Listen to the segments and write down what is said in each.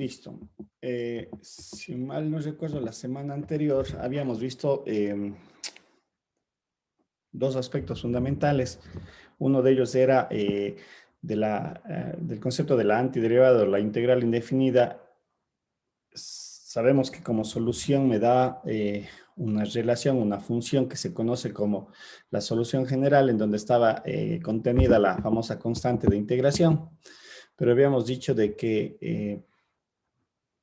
Listo. Si mal no recuerdo, la semana anterior habíamos visto dos aspectos fundamentales. Uno de ellos era del concepto de la antiderivada, la integral indefinida. Sabemos que como solución me da una relación, una función que se conoce como la solución general, en donde estaba contenida la famosa constante de integración. Pero habíamos dicho de que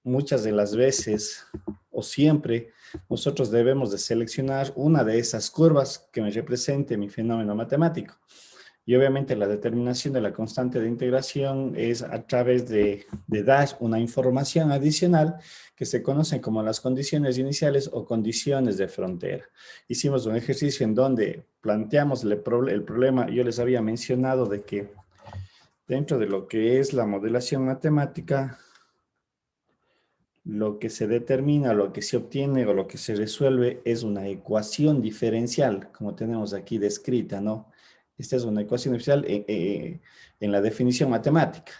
muchas de las veces o siempre nosotros debemos de seleccionar una de esas curvas que me represente mi fenómeno matemático. Y obviamente la determinación de la constante de integración es a través de dar una información adicional que se conocen como las condiciones iniciales o condiciones de frontera. Hicimos un ejercicio en donde planteamos el problema. Yo les había mencionado de que dentro de lo que es la modelación matemática, lo que se determina, lo que se obtiene o lo que se resuelve es una ecuación diferencial, como tenemos aquí descrita, ¿no? Esta es una ecuación diferencial en la definición matemática,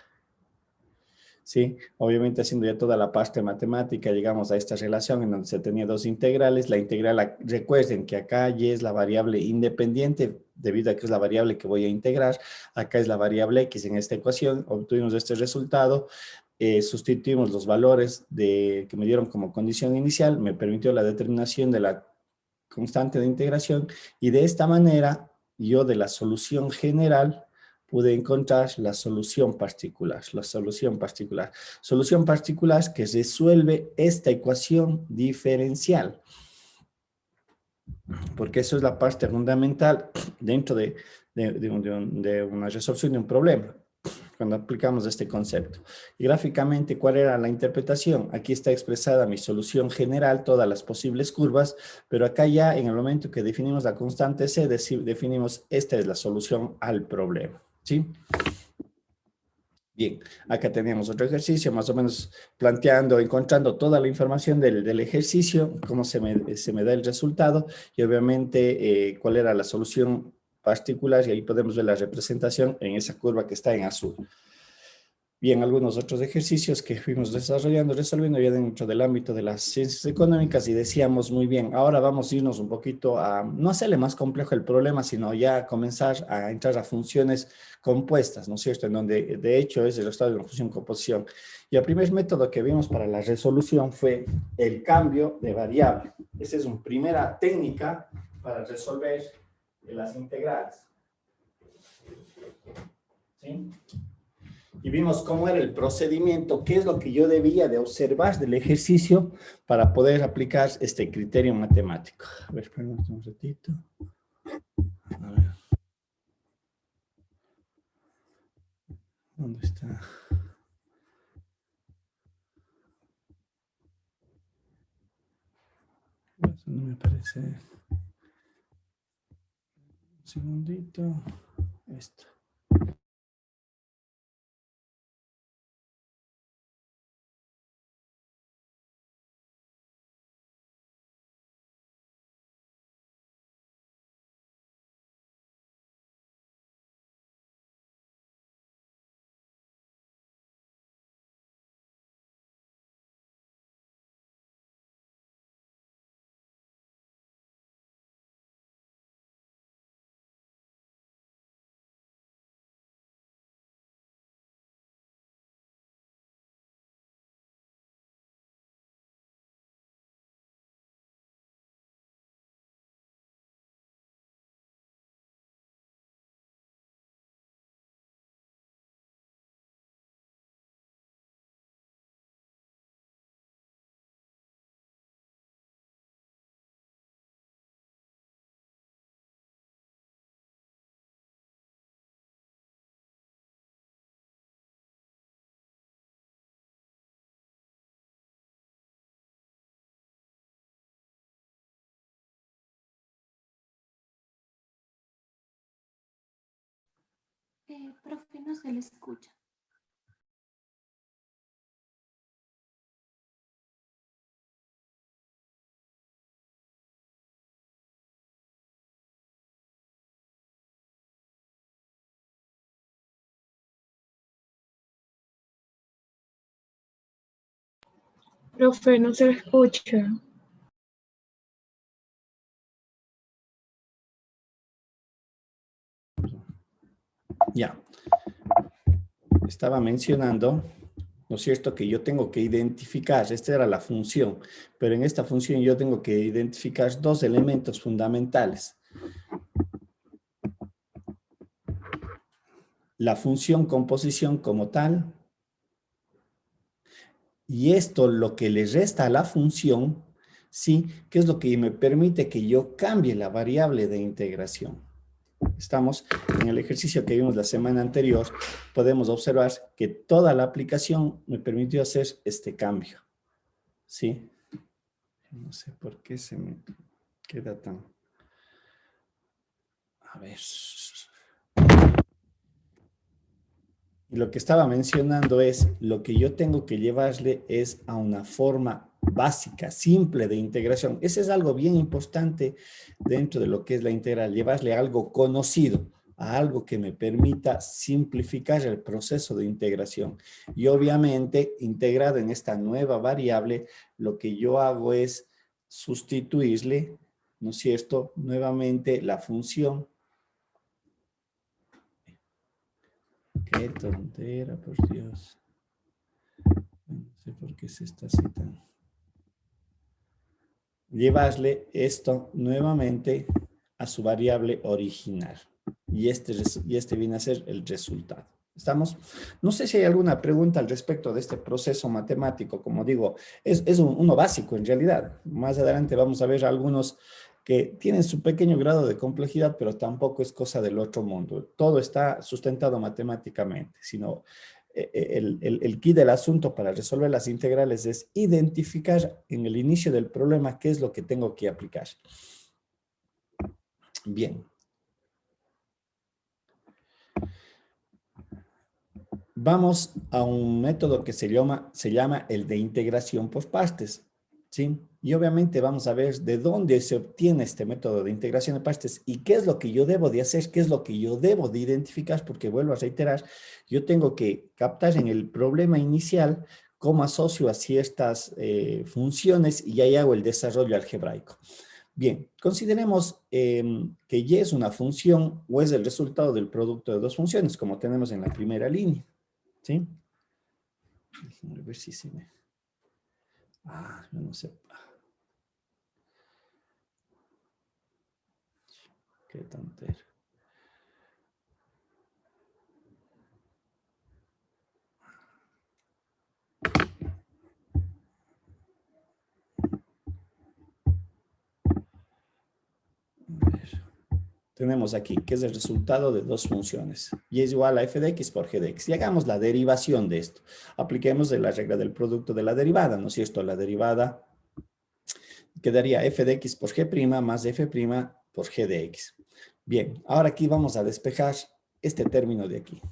¿sí? Obviamente haciendo ya toda la parte matemática, llegamos a esta relación en donde se tenía dos integrales. La integral, recuerden que acá y es la variable independiente, debido a que es la variable que voy a integrar. Acá es la variable x en esta ecuación. Obtuvimos este resultado. Sustituimos los valores que me dieron como condición inicial, me permitió la determinación de la constante de integración y de esta manera yo de la solución general pude encontrar la solución particular, Solución particular que resuelve esta ecuación diferencial, porque eso es la parte fundamental dentro de una resolución de un problema cuando aplicamos este concepto. Y gráficamente, ¿cuál era la interpretación? Aquí está expresada mi solución general, todas las posibles curvas, pero acá ya en el momento que definimos la constante C, definimos esta es la solución al problema, ¿sí? Bien, acá tenemos otro ejercicio, más o menos planteando, encontrando toda la información del ejercicio, cómo se me da el resultado y obviamente cuál era la solución particular, y ahí podemos ver la representación en esa curva que está en azul. Bien, algunos otros ejercicios que fuimos desarrollando, resolviendo ya dentro del ámbito de las ciencias económicas, y decíamos muy bien, ahora vamos a irnos un poquito a no hacerle más complejo el problema, sino ya comenzar a entrar a funciones compuestas, ¿no es cierto? En donde de hecho es el resultado de una función composición. Y el primer método que vimos para la resolución fue el cambio de variable. Esa es una primera técnica para resolver las integrales, ¿sí? Y vimos cómo era el procedimiento, qué es lo que yo debía de observar del ejercicio para poder aplicar este criterio matemático. A ver, espérame un ratito. A ver. ¿Dónde está? Eso no me aparece. Un segundito. Esto. Profe, no se le escucha. Profe, no se escucha. Ya, estaba mencionando, ¿no es cierto?, que yo tengo que identificar, esta era la función, pero en esta función yo tengo que identificar dos elementos fundamentales. La función composición como tal, y esto lo que le resta a la función, ¿sí?, que es lo que me permite que yo cambie la variable de integración. Estamos en el ejercicio que vimos la semana anterior, podemos observar que toda la aplicación me permitió hacer este cambio, ¿sí? No sé por qué se me queda tan... A ver. Y lo que estaba mencionando es, lo que yo tengo que llevarle es a una forma básica, simple de integración. Ese es algo bien importante dentro de lo que es la integral, llevarle algo conocido, a algo que me permita simplificar el proceso de integración. Y obviamente, integrado en esta nueva variable, lo que yo hago es sustituirle, ¿no es cierto?, nuevamente la función. Qué tontera, por Dios. No sé por qué se está citando. Llevarle esto nuevamente a su variable original. Y este viene a ser el resultado. ¿Estamos? No sé si hay alguna pregunta al respecto de este proceso matemático. Como digo, es uno básico en realidad. Más adelante vamos a ver algunos que tienen su pequeño grado de complejidad, pero tampoco es cosa del otro mundo. Todo está sustentado matemáticamente, sino el key del asunto para resolver las integrales es identificar en el inicio del problema qué es lo que tengo que aplicar. Bien. Vamos a un método que se llama el de integración por partes, ¿sí? Y obviamente vamos a ver de dónde se obtiene este método de integración de partes y qué es lo que yo debo de hacer, qué es lo que yo debo de identificar, porque vuelvo a reiterar, yo tengo que captar en el problema inicial cómo asocio a ciertas funciones y ahí hago el desarrollo algebraico. Bien, consideremos que y es una función o es el resultado del producto de dos funciones, como tenemos en la primera línea. ¿Sí? Déjenme ver si se me... yo no sé. Qué tontera. A ver. Tenemos aquí, que es el resultado de dos funciones. Y es igual a f de x por g de x. Y hagamos la derivación de esto. Apliquemos la regla del producto de la derivada, ¿no es cierto? La derivada quedaría f de x por g' más f' por g de x. Bien, ahora aquí vamos a despejar este término de aquí.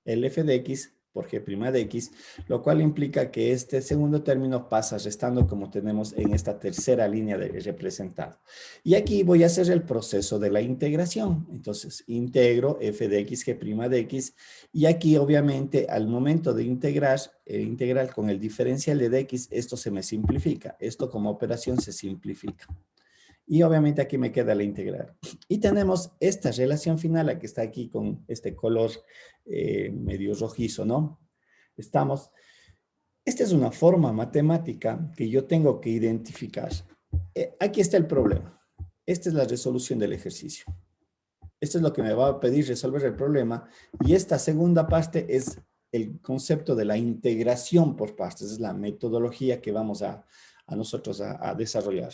El f de x por g' de x, lo cual implica que este segundo término pasa restando como tenemos en esta tercera línea de representado. Y aquí voy a hacer el proceso de la integración. Entonces, integro f de x, g' de x, y aquí obviamente al momento de integrar con el diferencial de dx, esto se me simplifica. Esto como operación se simplifica. Y obviamente aquí me queda la integral. Y tenemos esta relación final, la que está aquí con este color medio rojizo, ¿no? Esta es una forma matemática que yo tengo que identificar. Aquí está el problema. Esta es la resolución del ejercicio. Esto es lo que me va a pedir resolver el problema. Y esta segunda parte es el concepto de la integración por partes. Es la metodología que vamos a nosotros a desarrollar.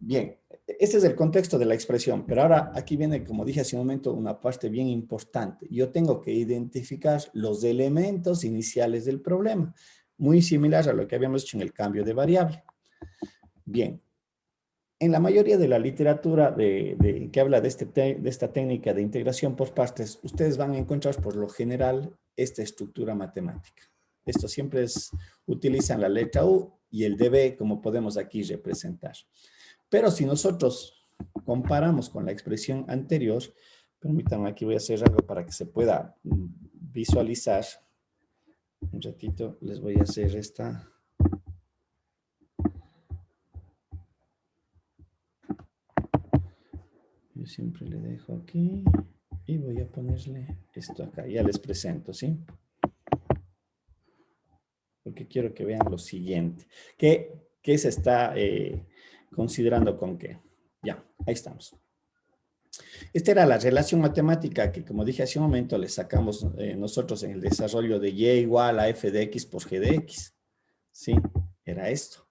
Bien, este es el contexto de la expresión, pero ahora aquí viene, como dije hace un momento, una parte bien importante. Yo tengo que identificar los elementos iniciales del problema, muy similar a lo que habíamos hecho en el cambio de variable. Bien, en la mayoría de la literatura que habla de esta técnica de integración por partes, ustedes van a encontrar por lo general esta estructura matemática. Esto siempre utilizan la letra U y el dB como podemos aquí representar. Pero si nosotros comparamos con la expresión anterior, permítanme, aquí voy a hacer algo para que se pueda visualizar. Un ratito les voy a hacer esta. Yo siempre le dejo aquí y voy a ponerle esto acá. Ya les presento, ¿sí? Porque quiero que vean lo siguiente. ¿Qué se está considerando con qué? Ya, ahí estamos. Esta era la relación matemática que, como dije hace un momento, le sacamos nosotros en el desarrollo de y igual a f de x por g de x. ¿Sí? Era esto.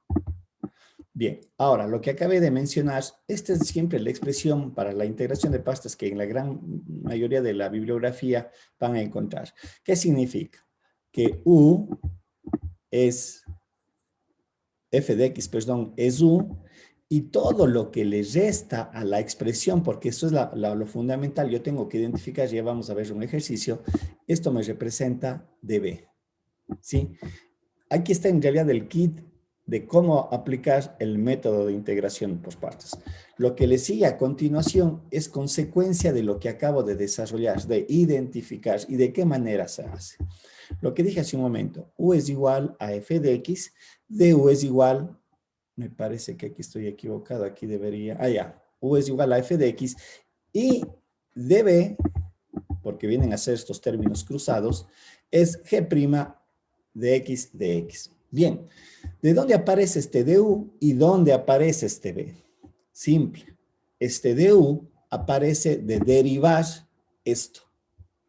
Bien, ahora lo que acabé de mencionar, esta es siempre la expresión para la integración de pastas que en la gran mayoría de la bibliografía van a encontrar. ¿Qué significa? Que u es, f de x, perdón, es u, y todo lo que le resta a la expresión, porque eso es lo fundamental, yo tengo que identificar, ya vamos a ver un ejercicio, esto me representa db, ¿sí? Aquí está en realidad el kit de cómo aplicar el método de integración por partes. Lo que le sigue a continuación es consecuencia de lo que acabo de desarrollar, de identificar y de qué manera se hace. Lo que dije hace un momento, u es igual a f de x, du es igual, me parece que aquí estoy equivocado, aquí debería, ya, u es igual a f de x, y db, porque vienen a ser estos términos cruzados, es g' de x de x. Bien, ¿de dónde aparece este du y dónde aparece este b? Simple. Este du aparece de derivar esto.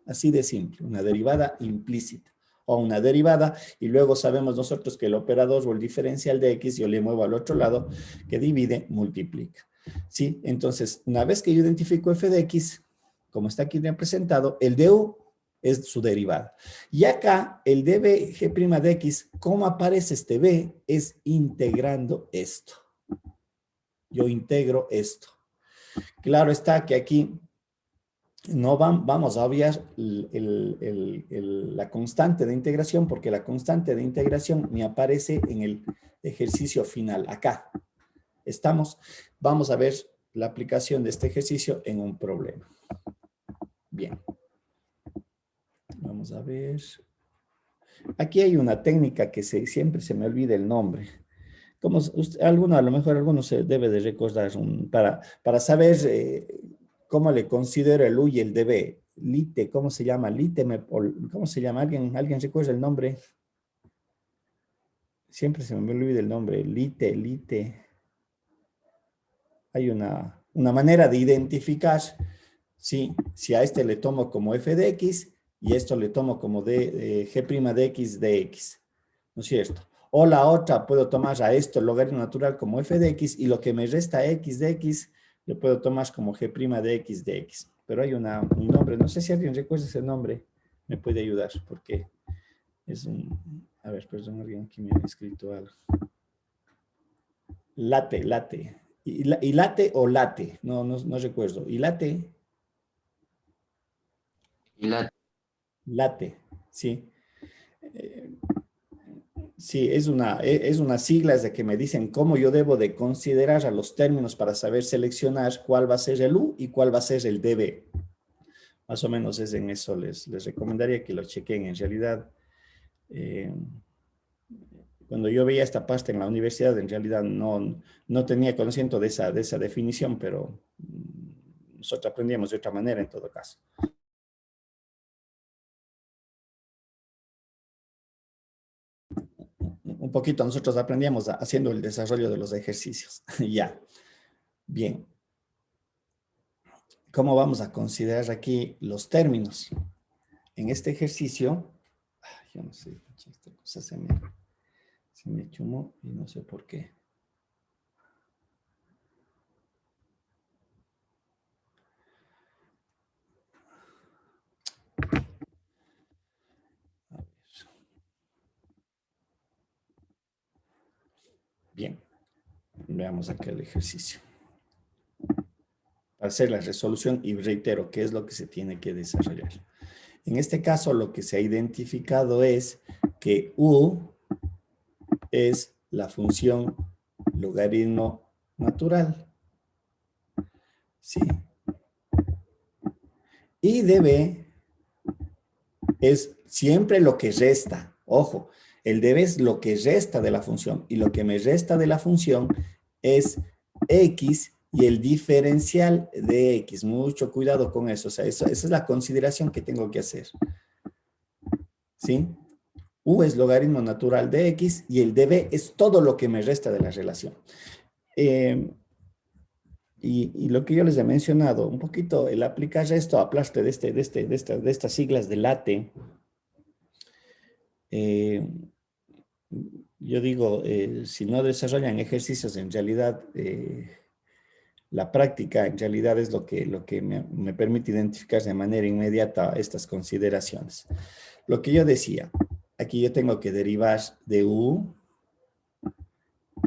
Así de simple, una derivada implícita. O una derivada, y luego sabemos nosotros que el operador o el diferencial de x, yo le muevo al otro lado, que divide, multiplica. ¿Sí? Entonces, una vez que yo identifico f de x, como está aquí representado, el du es su derivada. Y acá, el db g' de x, ¿cómo aparece este b? Es integrando esto. Yo integro esto. Claro está que aquí no vamos a obviar la constante de integración, porque la constante de integración me aparece en el ejercicio final, acá. Estamos, vamos a ver la aplicación de este ejercicio en un problema. Bien. Vamos a ver. Aquí hay una técnica que siempre se me olvida el nombre. Como usted, a lo mejor alguno se debe de recordar para saber cómo le considero el U y el DB. Lite, ¿cómo se llama? Lite, ¿cómo se llama? ¿Alguien recuerda el nombre? Siempre se me olvida el nombre. Lite. Hay una manera de identificar si a este le tomo como f de x y esto le tomo como g' de x de x. ¿No es cierto? O la otra, puedo tomar a esto el logaritmo natural como f de x y lo que me resta x de x lo puedo tomar como g' de x de x. Pero hay un nombre, no sé si alguien recuerda ese nombre, me puede ayudar porque es un... A ver, perdón, alguien aquí me ha escrito algo. Late. ¿Y late o late? No recuerdo. ¿Y late? Late, sí. Sí, es una sigla de que me dicen cómo yo debo de considerar a los términos para saber seleccionar cuál va a ser el U y cuál va a ser el DB. Más o menos es en eso, les recomendaría que lo chequen. En realidad, cuando yo veía esta pasta en la universidad, en realidad no tenía conocimiento de esa definición, pero nosotros aprendíamos de otra manera en todo caso. Un poquito nosotros aprendíamos haciendo el desarrollo de los ejercicios. Ya. Bien. ¿Cómo vamos a considerar aquí los términos? En este ejercicio, yo no sé, esta cosa se me chumó y no sé por qué. A ver. Bien, veamos acá el ejercicio. Para hacer la resolución y reitero qué es lo que se tiene que desarrollar. En este caso, lo que se ha identificado es que U es la función logaritmo natural. ¿Sí? Y dB es siempre lo que resta. Ojo, el dB es lo que resta de la función y lo que me resta de la función es x y el diferencial de X. Mucho cuidado con eso. O sea, esa es la consideración que tengo que hacer. ¿Sí? U es logaritmo natural de X y el dB es todo lo que me resta de la relación. Y lo que yo les he mencionado, un poquito, el aplicar esto a plaste de estas siglas de late, yo digo, si no desarrollan ejercicios, en realidad, la práctica en realidad es lo que me permite identificar de manera inmediata estas consideraciones. Lo que yo decía, aquí yo tengo que derivar de U,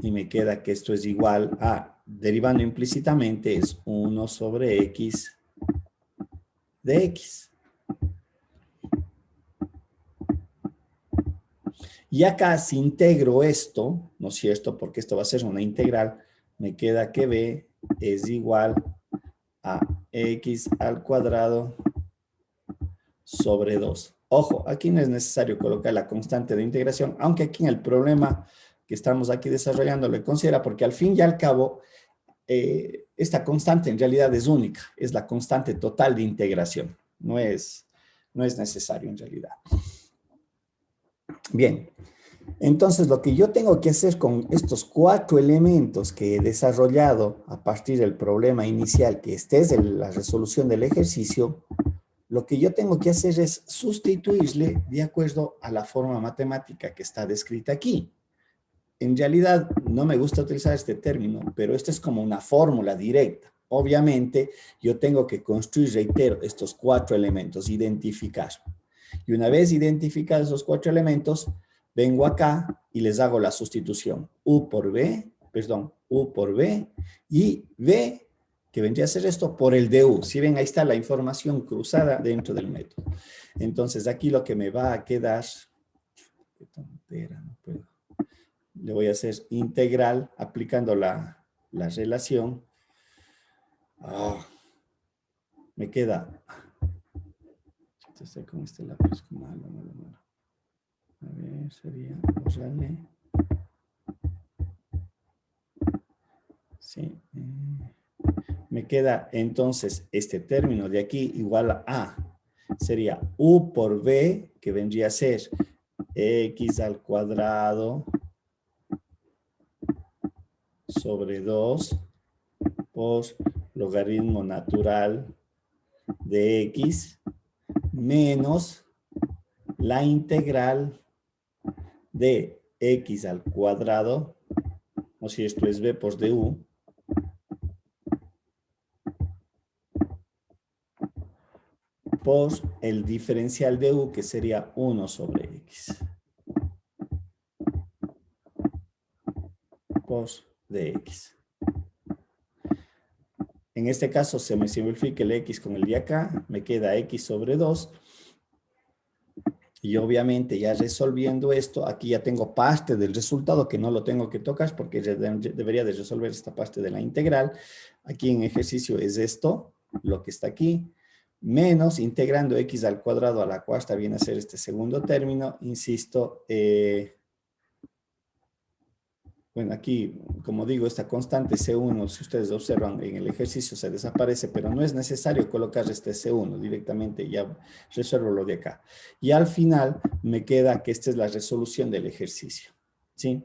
y me queda que esto es igual a, derivando implícitamente, es 1 sobre X de X. Y acá si integro esto, ¿no es cierto? Porque esto va a ser una integral, me queda que B es igual a X al cuadrado sobre 2. Ojo, aquí no es necesario colocar la constante de integración, aunque aquí en el problema que estamos aquí desarrollando le considera, porque al fin y al cabo, esta constante en realidad es única, es la constante total de integración, no es necesario en realidad. Bien, entonces lo que yo tengo que hacer con estos 4 elementos que he desarrollado a partir del problema inicial, que este es la resolución del ejercicio, lo que yo tengo que hacer es sustituirle de acuerdo a la forma matemática que está descrita aquí. En realidad, no me gusta utilizar este término, pero esto es como una fórmula directa. Obviamente, yo tengo que construir, reitero, estos 4 elementos, identificar. Y una vez identificados esos 4 elementos, vengo acá y les hago la sustitución. U por B y B, que vendría a ser esto, por el de U. Si ven, ahí está la información cruzada dentro del método. Entonces, aquí lo que me va a quedar... Qué tontera, no puedo. Le voy a hacer integral aplicando la relación. Me queda... Estoy con este lápiz. Malo. A ver, sería borrarle. Sí. Me queda entonces este término de aquí igual a A. Sería U por B, que vendría a ser X al cuadrado sobre 2 por logaritmo natural de X menos la integral de X al cuadrado, o si esto es B por du, por el diferencial de u, que sería 1 sobre X. Cos de X. En este caso se me simplifica el X con el de acá, me queda X sobre 2. Y obviamente ya resolviendo esto, aquí ya tengo parte del resultado que no lo tengo que tocar porque debería de resolver esta parte de la integral. Aquí en ejercicio es esto, lo que está aquí, menos integrando X al cuadrado a la cuarta viene a ser este segundo término, insisto, bueno, aquí, como digo, esta constante C1, si ustedes observan en el ejercicio, se desaparece, pero no es necesario colocar este C1 directamente, ya resuelvo lo de acá. Y al final me queda que esta es la resolución del ejercicio, ¿sí?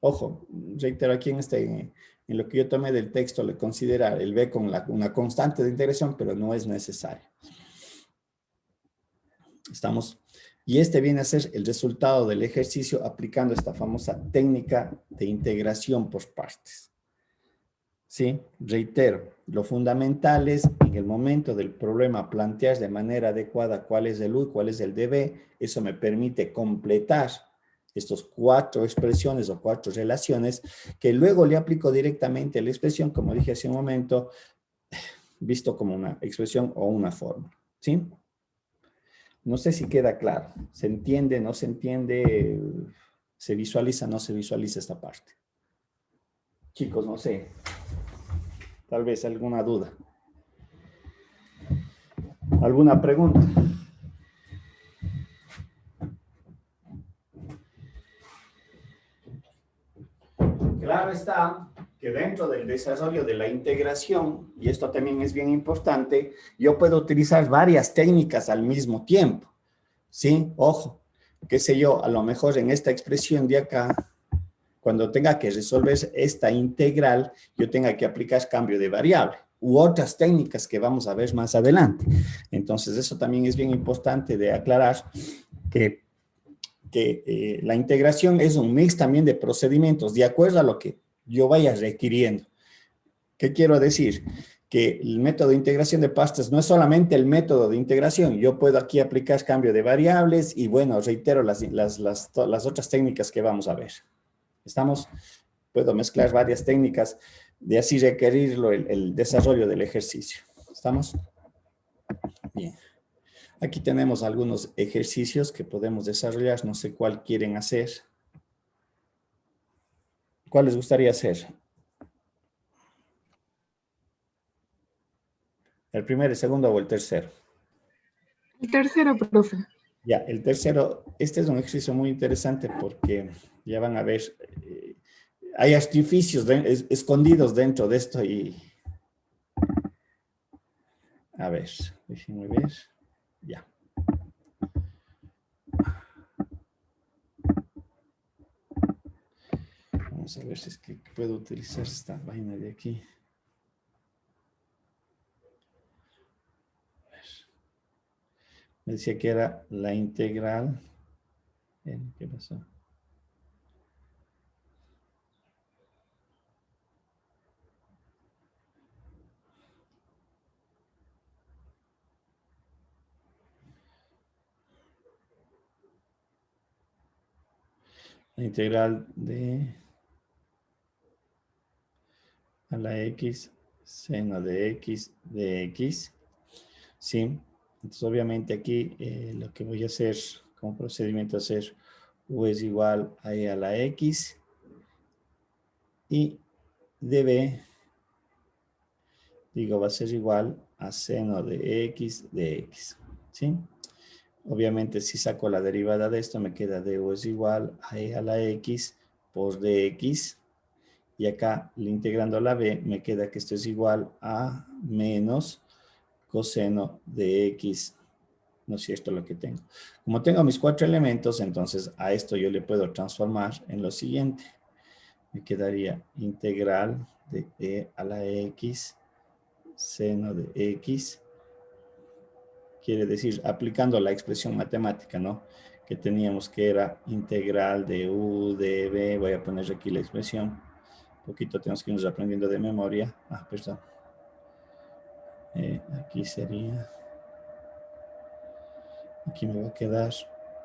Ojo, reitero aquí en lo que yo tomé del texto, le considera el B con una constante de integración, pero no es necesario. ¿Estamos? Y este viene a ser el resultado del ejercicio aplicando esta famosa técnica de integración por partes. ¿Sí? Reitero, lo fundamental es en el momento del problema plantear de manera adecuada cuál es el U y cuál es el dB. Eso me permite completar estos 4 expresiones o 4 relaciones que luego le aplico directamente a la expresión, como dije hace un momento, visto como una expresión o una fórmula. ¿Sí? No sé si queda claro. ¿Se entiende? ¿No se entiende? ¿Se visualiza? ¿No se visualiza esta parte? Chicos, no sé. Tal vez alguna duda. ¿Alguna pregunta? Claro está que dentro del desarrollo de la integración, y esto también es bien importante, yo puedo utilizar varias técnicas al mismo tiempo, ¿sí? Ojo, qué sé yo, a lo mejor en esta expresión de acá, cuando tenga que resolver esta integral, yo tenga que aplicar cambio de variable u otras técnicas que vamos a ver más adelante. Entonces, eso también es bien importante de aclarar que la integración es un mix también de procedimientos de acuerdo a lo que yo vaya requiriendo. ¿Qué quiero decir? Que el método de integración de pastas no es solamente el método de integración. Yo puedo aquí aplicar cambio de variables y, bueno, reitero las otras técnicas que vamos a ver. ¿Estamos? Puedo mezclar varias técnicas de así requerirlo el desarrollo del ejercicio. ¿Estamos? Bien. Aquí tenemos algunos ejercicios que podemos desarrollar. No sé cuál quieren hacer. ¿Cuál les gustaría hacer? ¿El primero, el segundo o el tercero? El tercero, profe. Ya, el tercero, este es un ejercicio muy interesante porque ya van a ver, hay artificios escondidos dentro de esto y... A ver, déjenme ver. Ya. Vamos a ver si es que puedo utilizar esta vaina de aquí. A ver. Me decía que era la integral. ¿Qué pasó? La integral de a la x seno de x, ¿sí? Entonces, obviamente aquí lo que voy a hacer como procedimiento es hacer u es igual a e a la x y db, digo, va a ser igual a seno de x, ¿sí? Obviamente, si saco la derivada de esto, me queda du es igual a e a la x por dx. Y acá, integrando la b, me queda que esto es igual a menos coseno de x, ¿no es cierto? Lo que tengo. Como tengo mis 4 elementos, entonces a esto yo le puedo transformar en lo siguiente. Me quedaría integral de e a la x, seno de x, quiere decir, aplicando la expresión matemática, ¿no? Que teníamos que era integral de u de b, voy a poner aquí la expresión, un poquito tenemos que irnos aprendiendo de memoria, perdón, aquí sería, aquí me va a quedar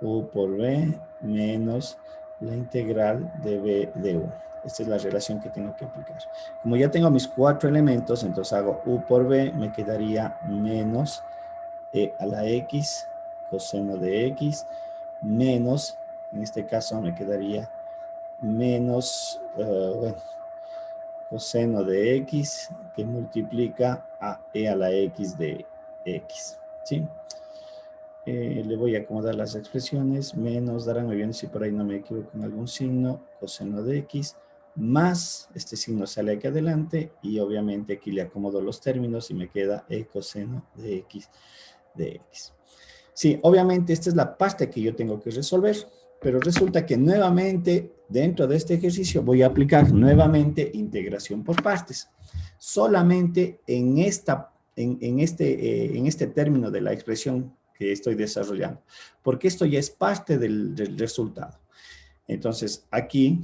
u por b menos la integral de b de u. Esta es la relación que tengo que aplicar. Como ya tengo mis 4 elementos, entonces hago u por b, me quedaría menos e a la x, coseno de x, menos, en este caso me quedaría menos, bueno, coseno de x que multiplica a e a la x de x, ¿sí? Le voy a acomodar las expresiones, menos, darán muy bien si por ahí no me equivoco en algún signo, coseno de x, más, este signo sale aquí adelante, y obviamente aquí le acomodo los términos y me queda e coseno de x de x. Sí, obviamente esta es la parte que yo tengo que resolver, pero resulta que nuevamente dentro de este ejercicio voy a aplicar nuevamente integración por partes. Solamente en este término de la expresión que estoy desarrollando, porque esto ya es parte del resultado. Entonces, aquí,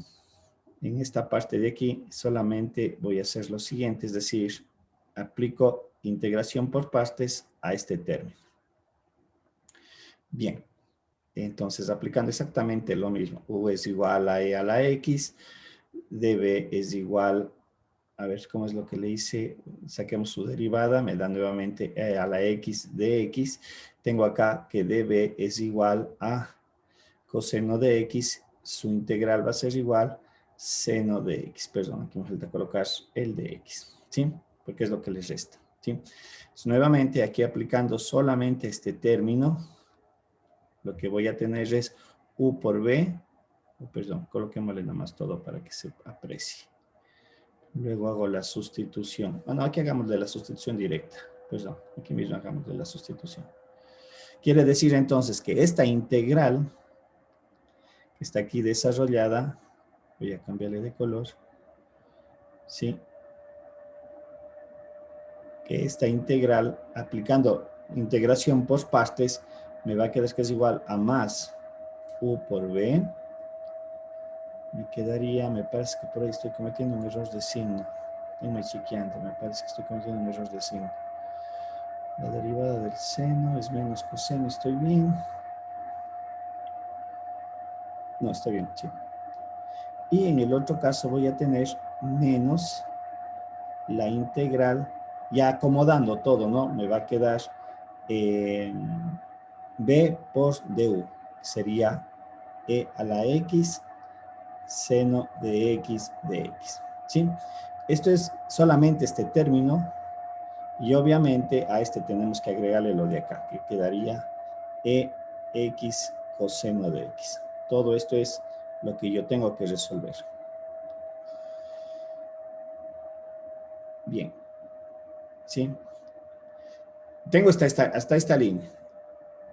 en esta parte de aquí, solamente voy a hacer lo siguiente, es decir, aplico integración por partes a este término. Bien, entonces aplicando exactamente lo mismo, u es igual a e a la x, db es igual, a ver cómo es lo que le hice, saquemos su derivada, me da nuevamente e a la x de x, tengo acá que db es igual a coseno de x, su integral va a ser igual seno de x, perdón, aquí me falta colocar el de x, ¿sí? Porque es lo que les resta, ¿sí? Entonces, nuevamente aquí aplicando solamente este término, lo que voy a tener es u por b, perdón, coloquémosle nomás todo para que se aprecie. Luego hago la sustitución. Bueno, aquí hagamos de la sustitución directa. Perdón, aquí mismo hagamos de la sustitución. Quiere decir entonces que esta integral que está aquí desarrollada, voy a cambiarle de color, ¿sí? Que esta integral, aplicando integración por partes, me va a quedar que es igual a más u por b. Me quedaría, me parece que por ahí estoy cometiendo un error de signo. Estoy chequeando, me parece que estoy cometiendo un error de signo. La derivada del seno es menos coseno, ¿estoy bien? No, está bien, sí. Y en el otro caso voy a tener menos la integral, ya acomodando todo, ¿no? Me va a quedar b por du, sería e a la x seno de x de x, ¿sí? Esto es solamente este término y obviamente a este tenemos que agregarle lo de acá, que quedaría ex coseno de x. Todo esto es lo que yo tengo que resolver. Bien, ¿sí? Tengo hasta esta línea.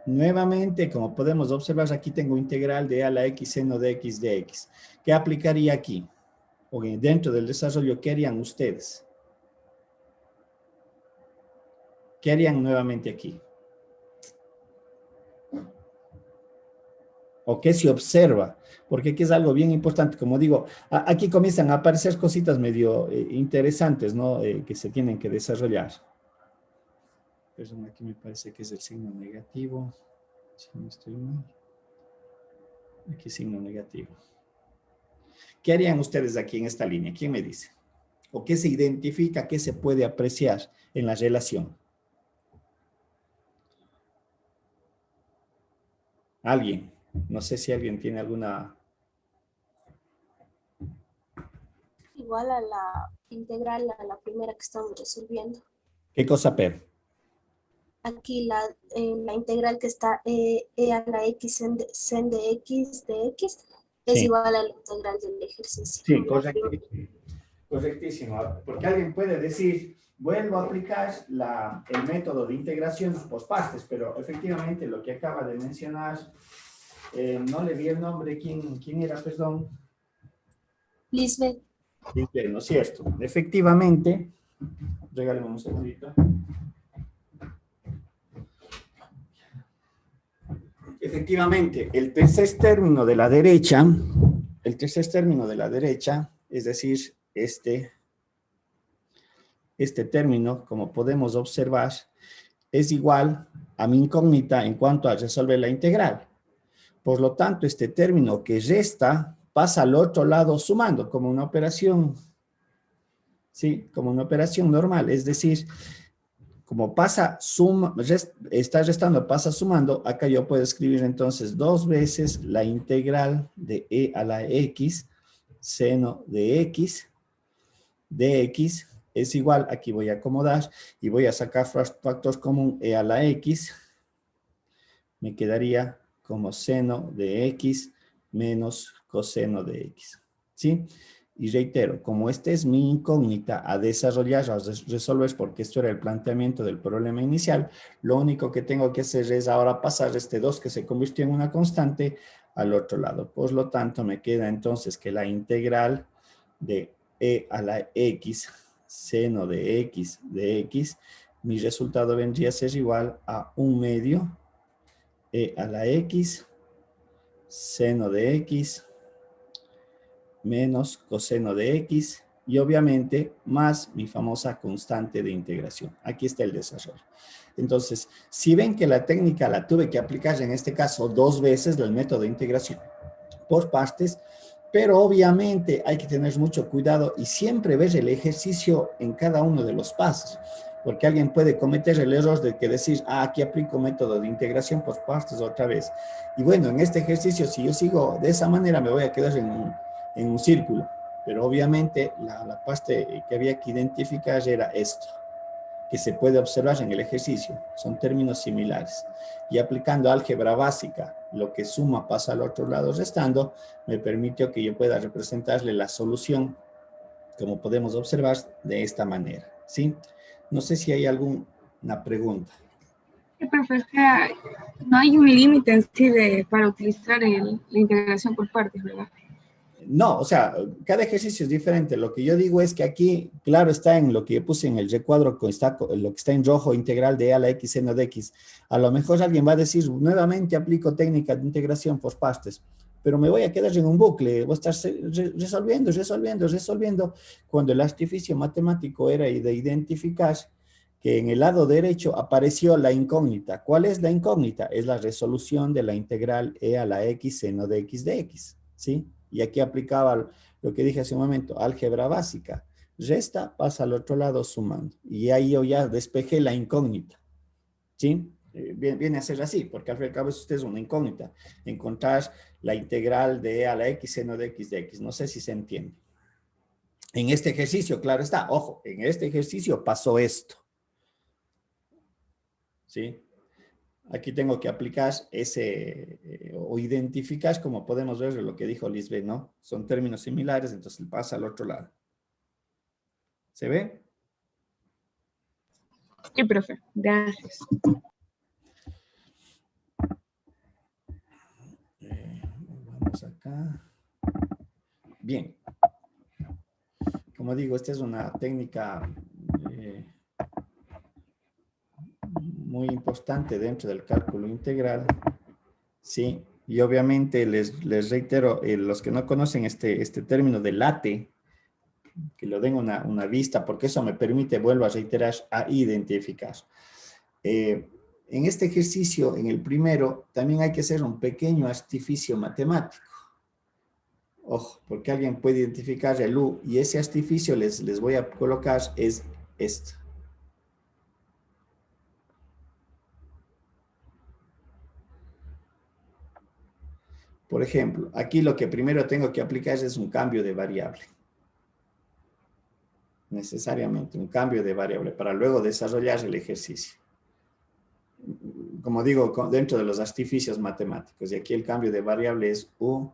Nuevamente, como podemos observar, aquí tengo integral de a la x seno de x de x. ¿Qué aplicaría aquí? O dentro del desarrollo, ¿qué harían ustedes? ¿Qué harían nuevamente aquí? ¿O qué se observa? Porque aquí es algo bien importante. Como digo, aquí comienzan a aparecer cositas medio interesantes, ¿no? Que se tienen que desarrollar. Perdón, aquí me parece que es el signo negativo. Si no estoy mal. Aquí signo negativo. ¿Qué harían ustedes aquí en esta línea? ¿Quién me dice? ¿O qué se identifica, qué se puede apreciar en la relación? ¿Alguien? No sé si alguien tiene alguna... Igual a la integral, a la primera que estamos resolviendo. ¿Qué cosa, Per? Aquí la integral que está e a la x sen de x es Sí. igual a la integral del ejercicio. Sí, correctísimo. Correctísimo. Porque alguien puede decir, vuelvo a aplicar el método de integración por partes, pero efectivamente lo que acaba de mencionar, no le vi el nombre, ¿quién era, perdón? Lisbeth. Lisbeth, ¿no es cierto? Efectivamente, regálame un segundito. Efectivamente, el tercer término de la derecha, es decir, este término, como podemos observar, es igual a mi incógnita en cuanto a resolver la integral. Por lo tanto, este término que resta pasa al otro lado sumando, como una operación, ¿sí? Como una operación normal, es decir, como está restando, pasa sumando, acá yo puedo escribir entonces 2 veces la integral de e a la x seno de x es igual, aquí voy a acomodar y voy a sacar factor común e a la x, me quedaría como seno de x menos coseno de x, ¿sí? Y reitero, como esta es mi incógnita a desarrollar, a resolver, porque esto era el planteamiento del problema inicial, lo único que tengo que hacer es ahora pasar este 2 que se convirtió en una constante al otro lado. Por lo tanto, me queda entonces que la integral de e a la x seno de x, mi resultado vendría a ser igual a 1 medio e a la x seno de x menos coseno de x y obviamente más mi famosa constante de integración. Aquí está el desarrollo. Entonces, si ven que la técnica la tuve que aplicar en este caso 2 veces del método de integración por partes, pero obviamente hay que tener mucho cuidado y siempre ver el ejercicio en cada uno de los pasos, porque alguien puede cometer el error de que decir, aquí aplico método de integración por partes otra vez. Y bueno, en este ejercicio, si yo sigo de esa manera, me voy a quedar en un círculo, pero obviamente la parte que había que identificar era esto, que se puede observar en el ejercicio, son términos similares, y aplicando álgebra básica, lo que suma pasa al otro lado restando, me permitió que yo pueda representarle la solución como podemos observar de esta manera, ¿sí? No sé si hay alguna pregunta. Sí, profe, o sea, no hay un límite en sí para utilizar la integración por partes, ¿verdad? No, o sea, cada ejercicio es diferente. Lo que yo digo es que aquí, claro, está en lo que yo puse en el recuadro, lo que está en rojo, integral de a la x seno de x. A lo mejor alguien va a decir, nuevamente aplico técnica de integración por partes, pero me voy a quedar en un bucle, voy a estar resolviendo, cuando el artificio matemático era de identificar que en el lado derecho apareció la incógnita. ¿Cuál es la incógnita? Es la resolución de la integral e a la x seno de x, ¿sí? Y aquí aplicaba lo que dije hace un momento, álgebra básica. Resta, pasa al otro lado sumando. Y ahí yo ya despejé la incógnita. ¿Sí? Viene a ser así, porque al fin y al cabo esto es una incógnita. Encontrar la integral de e a la x seno de x. No sé si se entiende. En este ejercicio, claro está, ojo, en este ejercicio pasó esto. ¿Sí? Aquí tengo que aplicar o identificar, como podemos ver lo que dijo Lisbeth, ¿no? Son términos similares, entonces pasa al otro lado. ¿Se ve? Sí, profe, gracias. Vamos acá. Bien. Como digo, esta es una técnica muy importante dentro del cálculo integral. Sí, y obviamente les reitero, los que no conocen este término de late, que lo den una vista, porque eso me permite, vuelvo a reiterar, a identificar. En este ejercicio, en el primero, también hay que hacer un pequeño artificio matemático. Ojo, porque alguien puede identificar el U, y ese artificio les voy a colocar es esto. Por ejemplo, aquí lo que primero tengo que aplicar es un cambio de variable. Necesariamente, un cambio de variable para luego desarrollar el ejercicio. Como digo, dentro de los artificios matemáticos. Y aquí el cambio de variable es U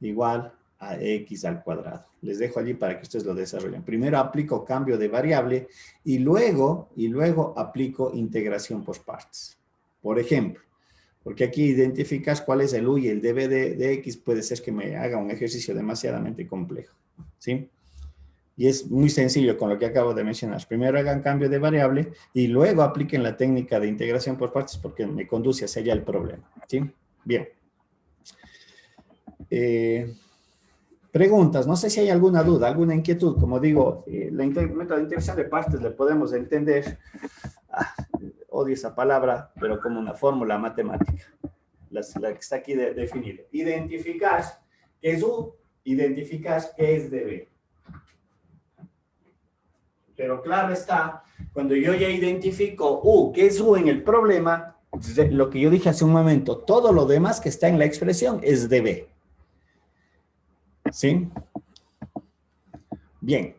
igual a x al cuadrado. Les dejo allí para que ustedes lo desarrollen. Primero aplico cambio de variable y luego aplico integración por partes. Por ejemplo, porque aquí identificas cuál es el u y el db de x, puede ser que me haga un ejercicio demasiadamente complejo, ¿sí? Y es muy sencillo con lo que acabo de mencionar. Primero hagan cambio de variable y luego apliquen la técnica de integración por partes porque me conduce hacia allá el problema, ¿sí? Bien. Preguntas, no sé si hay alguna duda, alguna inquietud. Como digo, el método de integración de partes le podemos entender, odio esa palabra, pero como una fórmula matemática, la que está aquí definida. Identificar qué es U, identificar qué es dB. Pero claro está, cuando yo ya identifico U, qué es U en el problema, lo que yo dije hace un momento, todo lo demás que está en la expresión es dB. ¿Sí? Bien.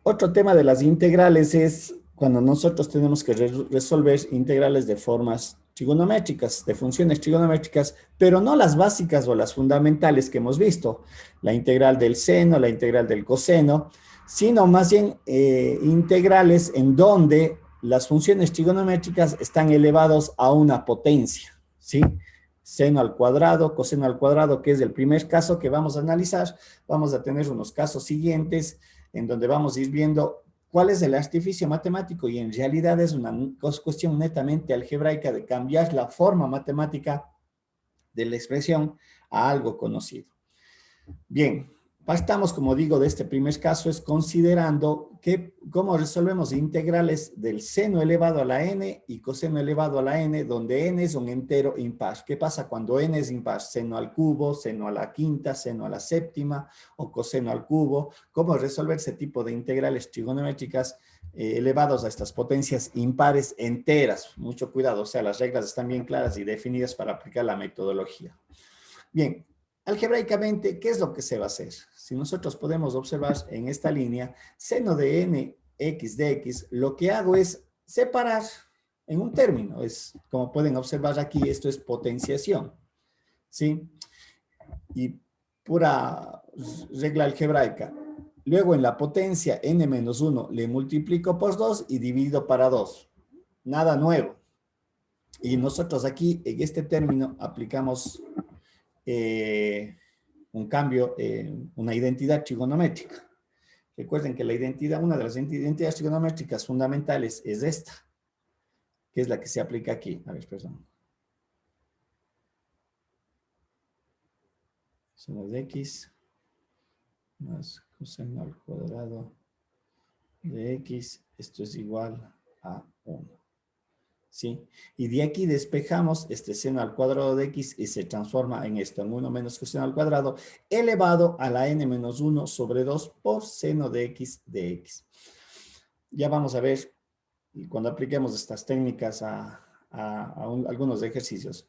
Otro tema de las integrales es cuando nosotros tenemos que resolver integrales de formas trigonométricas, de funciones trigonométricas, pero no las básicas o las fundamentales que hemos visto, la integral del seno, la integral del coseno, sino más bien integrales en donde las funciones trigonométricas están elevados a una potencia, ¿sí? Seno al cuadrado, coseno al cuadrado, que es el primer caso que vamos a analizar. Vamos a tener unos casos siguientes en donde vamos a ir viendo cuál es el artificio matemático y en realidad es una cuestión netamente algebraica de cambiar la forma matemática de la expresión a algo conocido. Bien, partamos, como digo, de este primer caso es considerando cómo resolvemos integrales del seno elevado a la n y coseno elevado a la n, donde n es un entero impar. ¿Qué pasa cuando n es impar? Seno al cubo, seno a la quinta, seno a la séptima o coseno al cubo. ¿Cómo resolver ese tipo de integrales trigonométricas elevados a estas potencias impares enteras? Mucho cuidado, o sea, las reglas están bien claras y definidas para aplicar la metodología. Bien. Algebraicamente, ¿qué es lo que se va a hacer? Si nosotros podemos observar en esta línea, seno de n x de x, lo que hago es separar en un término. Como pueden observar aquí, esto es potenciación, ¿sí? Y pura regla algebraica. Luego en la potencia n-1 le multiplico por 2 y divido para 2. Nada nuevo. Y nosotros aquí en este término aplicamos un cambio, una identidad trigonométrica. Recuerden que la identidad, una de las identidades trigonométricas fundamentales es esta, que es la que se aplica aquí. A ver, perdón. Seno de x más coseno al cuadrado de x, esto es igual a 1. ¿Sí? Y de aquí despejamos este seno al cuadrado de x y se transforma en esto, en 1 menos coseno al cuadrado, elevado a la n-1 sobre 2 por seno de x de x. Ya vamos a ver, cuando apliquemos estas técnicas a algunos ejercicios.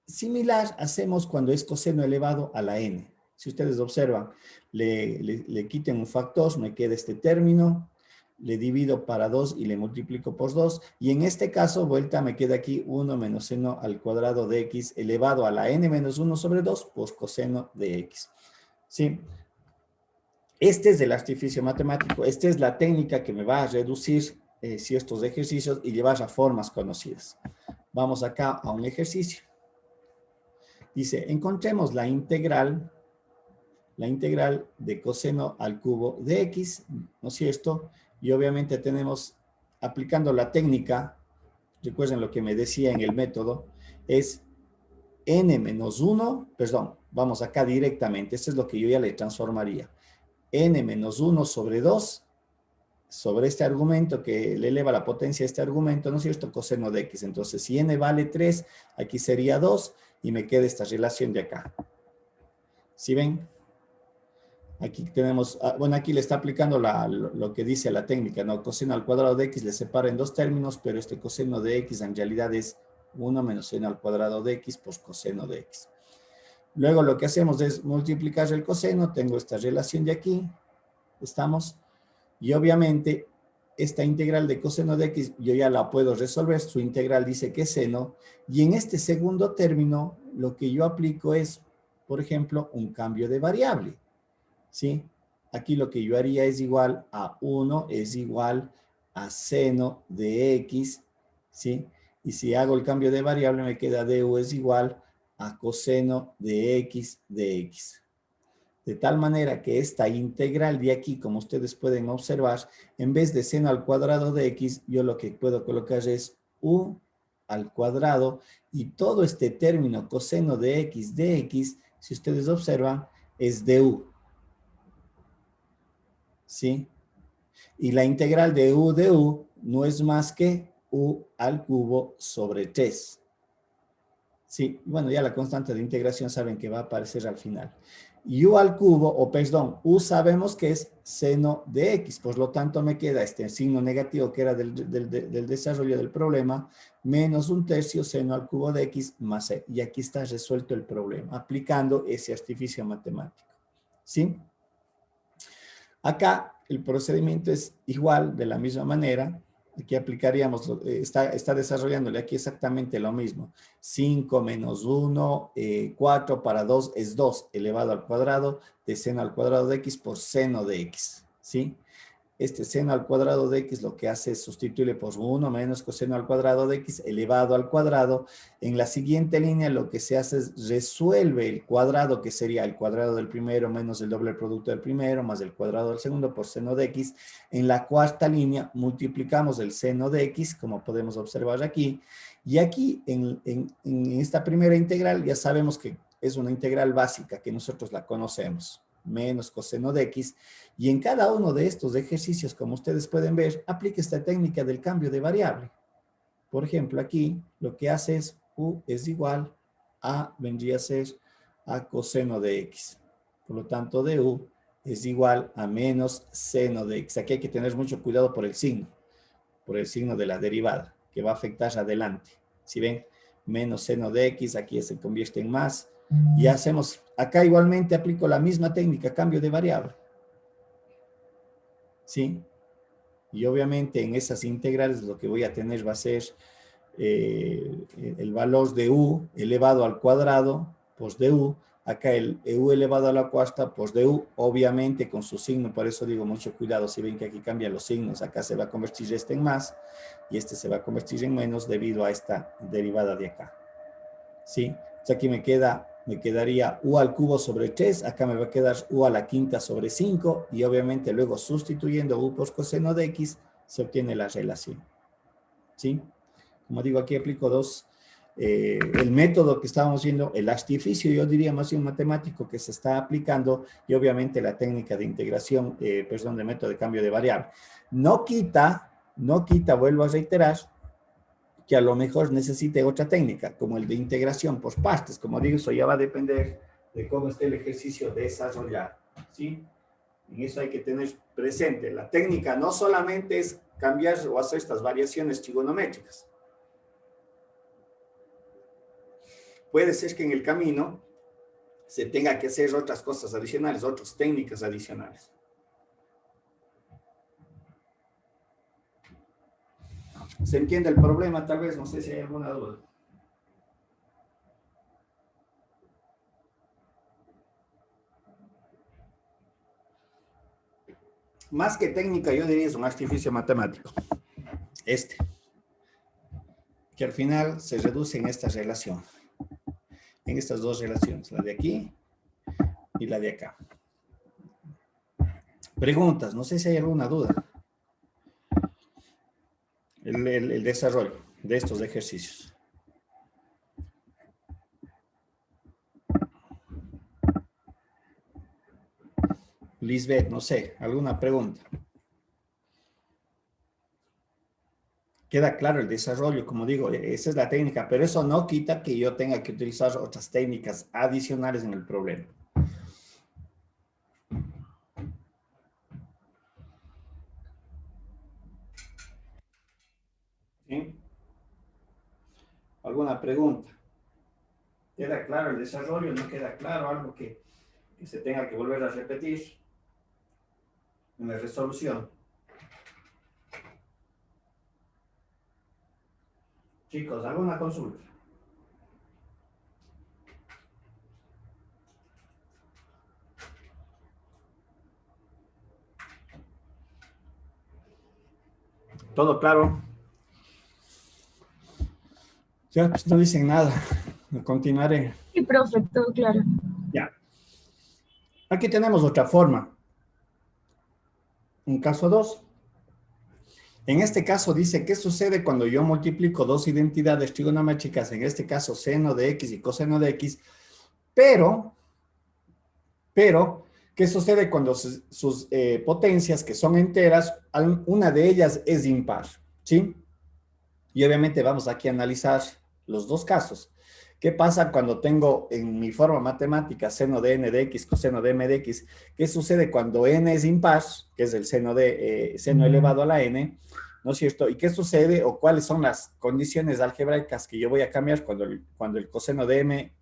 Similar hacemos cuando es coseno elevado a la n. Si ustedes observan, le quiten un factor, me queda este término, le divido para 2 y le multiplico por 2, y en este caso, vuelta, me queda aquí 1 menos seno al cuadrado de x elevado a la n menos 1 sobre 2 por coseno de x. ¿Sí? Este es el artificio matemático, esta es la técnica que me va a reducir ciertos ejercicios y llevar a formas conocidas. Vamos acá a un ejercicio. Dice, encontremos la integral de coseno al cubo de x, ¿no es cierto? Y obviamente tenemos, aplicando la técnica, recuerden lo que me decía en el método, es n menos 1, perdón, vamos acá directamente, esto es lo que yo ya le transformaría. N menos 1 sobre 2, sobre este argumento que le eleva la potencia a este argumento, ¿no es cierto? Coseno de x. Entonces, si n vale 3, aquí sería 2, y me queda esta relación de acá. ¿Sí ven? Aquí tenemos, bueno, aquí le está aplicando lo que dice la técnica, ¿no? Coseno al cuadrado de x le separa en dos términos, pero este coseno de x en realidad es 1 menos seno al cuadrado de x por coseno de x. Luego lo que hacemos es multiplicar el coseno, tengo esta relación de aquí, estamos, y obviamente esta integral de coseno de x yo ya la puedo resolver, su integral dice que es seno, y en este segundo término lo que yo aplico es, por ejemplo, un cambio de variable. ¿Sí? Aquí lo que yo haría es igual a 1 es igual a seno de x, ¿sí? Y si hago el cambio de variable me queda du es igual a coseno de x de x. De tal manera que esta integral de aquí, como ustedes pueden observar, en vez de seno al cuadrado de x, yo lo que puedo colocar es u al cuadrado, y todo este término coseno de x, si ustedes observan, es du. ¿Sí? Y la integral de u no es más que u al cubo sobre 3. Sí, bueno, ya la constante de integración saben que va a aparecer al final. Y u al cubo, o perdón, u sabemos que es seno de x, por lo tanto me queda este signo negativo que era del desarrollo del problema, menos 1/3 seno al cubo de x más e. Y aquí está resuelto el problema, aplicando ese artificio matemático. ¿Sí? Acá el procedimiento es igual, de la misma manera. Aquí aplicaríamos, está desarrollándole aquí exactamente lo mismo. 5 menos 1, 4 para 2 es 2 elevado al cuadrado de seno al cuadrado de x por seno de x. ¿Sí? Este seno al cuadrado de x lo que hace es sustituirle por 1 menos coseno al cuadrado de x elevado al cuadrado. En la siguiente línea lo que se hace es resuelve el cuadrado, que sería el cuadrado del primero menos el doble producto del primero más el cuadrado del segundo por seno de x. En la cuarta línea multiplicamos el seno de x, como podemos observar aquí. Y aquí en esta primera integral ya sabemos que es una integral básica que nosotros la conocemos, menos coseno de x, y en cada uno de estos ejercicios, como ustedes pueden ver, aplica esta técnica del cambio de variable. Por ejemplo, aquí lo que hace es u es igual a, vendría a ser a coseno de x. Por lo tanto, du es igual a menos seno de x. Aquí hay que tener mucho cuidado por el signo de la derivada, que va a afectar adelante. Si ven, menos seno de x, aquí se convierte en más. Y hacemos, acá igualmente aplico la misma técnica, cambio de variable. ¿Sí? Y obviamente en esas integrales lo que voy a tener va a ser el valor de u elevado al cuadrado, pues de u, acá el u elevado a la cuarta por du, obviamente con su signo, por eso digo mucho cuidado, si ven que aquí cambian los signos, acá se va a convertir este en más, y este se va a convertir en menos debido a esta derivada de acá, ¿sí? Entonces aquí me quedaría u al cubo sobre 3, acá me va a quedar u a la quinta sobre 5, y obviamente luego sustituyendo u por coseno de x, se obtiene la relación, ¿sí? Como digo, aquí aplico el método que estábamos viendo, el artificio, yo diría más bien matemático que se está aplicando, y obviamente la técnica de integración, de método de cambio de variable. No quita, vuelvo a reiterar, que a lo mejor necesite otra técnica, como el de integración por partes. Como digo, eso ya va a depender de cómo esté el ejercicio desarrollado, ¿sí? En eso hay que tener presente. La técnica no solamente es cambiar o hacer estas variaciones trigonométricas. Puede ser que en el camino se tenga que hacer otras cosas adicionales, otras técnicas adicionales. ¿Se entiende el problema? Tal vez, no sé si hay alguna duda. Más que técnica, yo diría es un artificio matemático. Que al final se reduce en esta relación. En estas dos relaciones, la de aquí y la de acá. Preguntas, no sé si hay alguna duda. El desarrollo de estos ejercicios. Lisbeth, no sé, ¿alguna pregunta? Queda claro el desarrollo, como digo, esa es la técnica, pero eso no quita que yo tenga que utilizar otras técnicas adicionales en el problema. ¿Sí? ¿Alguna pregunta? ¿Queda claro el desarrollo? ¿No queda claro algo que se tenga que volver a repetir en la resolución? Chicos, ¿alguna consulta? ¿Todo claro? Ya, pues no dicen nada. Continuaré. Sí, profe, todo claro. Ya. Aquí tenemos otra forma. Un caso 2. En este caso dice, ¿qué sucede cuando yo multiplico dos identidades trigonométricas? En este caso, seno de x y coseno de x. Pero, ¿qué sucede cuando sus potencias, que son enteras, una de ellas es impar? ¿Sí? Y obviamente vamos aquí a analizar los dos casos. ¿Qué pasa cuando tengo en mi forma matemática seno de n de x, coseno de m de x? ¿Qué sucede cuando n es impar, que es el seno elevado a la n? ¿No es cierto? ¿Y qué sucede o cuáles son las condiciones algebraicas que yo voy a cambiar cuando el coseno de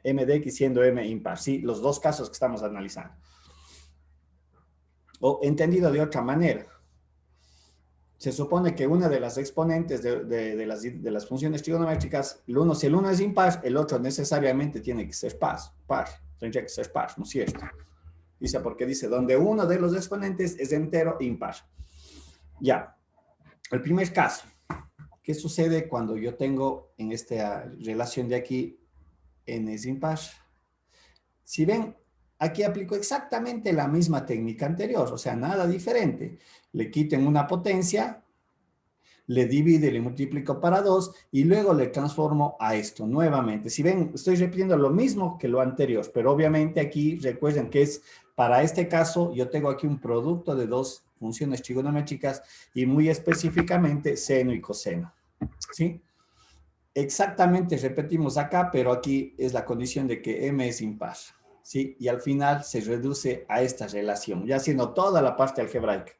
m de x siendo m impar? Sí, los dos casos que estamos analizando. O entendido de otra manera. Se supone que una de las exponentes de las funciones trigonométricas, si el uno es impar, el otro necesariamente tiene que ser par. Tendría que ser par, ¿no es cierto? Dice, porque dice, donde uno de los exponentes es entero impar. Ya. El primer caso. ¿Qué sucede cuando yo tengo en esta relación de aquí n es impar? Si ven, aquí aplico exactamente la misma técnica anterior, o sea, nada diferente. Le quiten una potencia, le divide, le multiplico para 2 y luego le transformo a esto nuevamente. Si ven, estoy repitiendo lo mismo que lo anterior, pero obviamente aquí recuerden que es, para este caso, yo tengo aquí un producto de dos funciones trigonométricas y muy específicamente seno y coseno. ¿Sí? Exactamente repetimos acá, pero aquí es la condición de que m es impar. ¿Sí? Y al final se reduce a esta relación, ya haciendo toda la parte algebraica.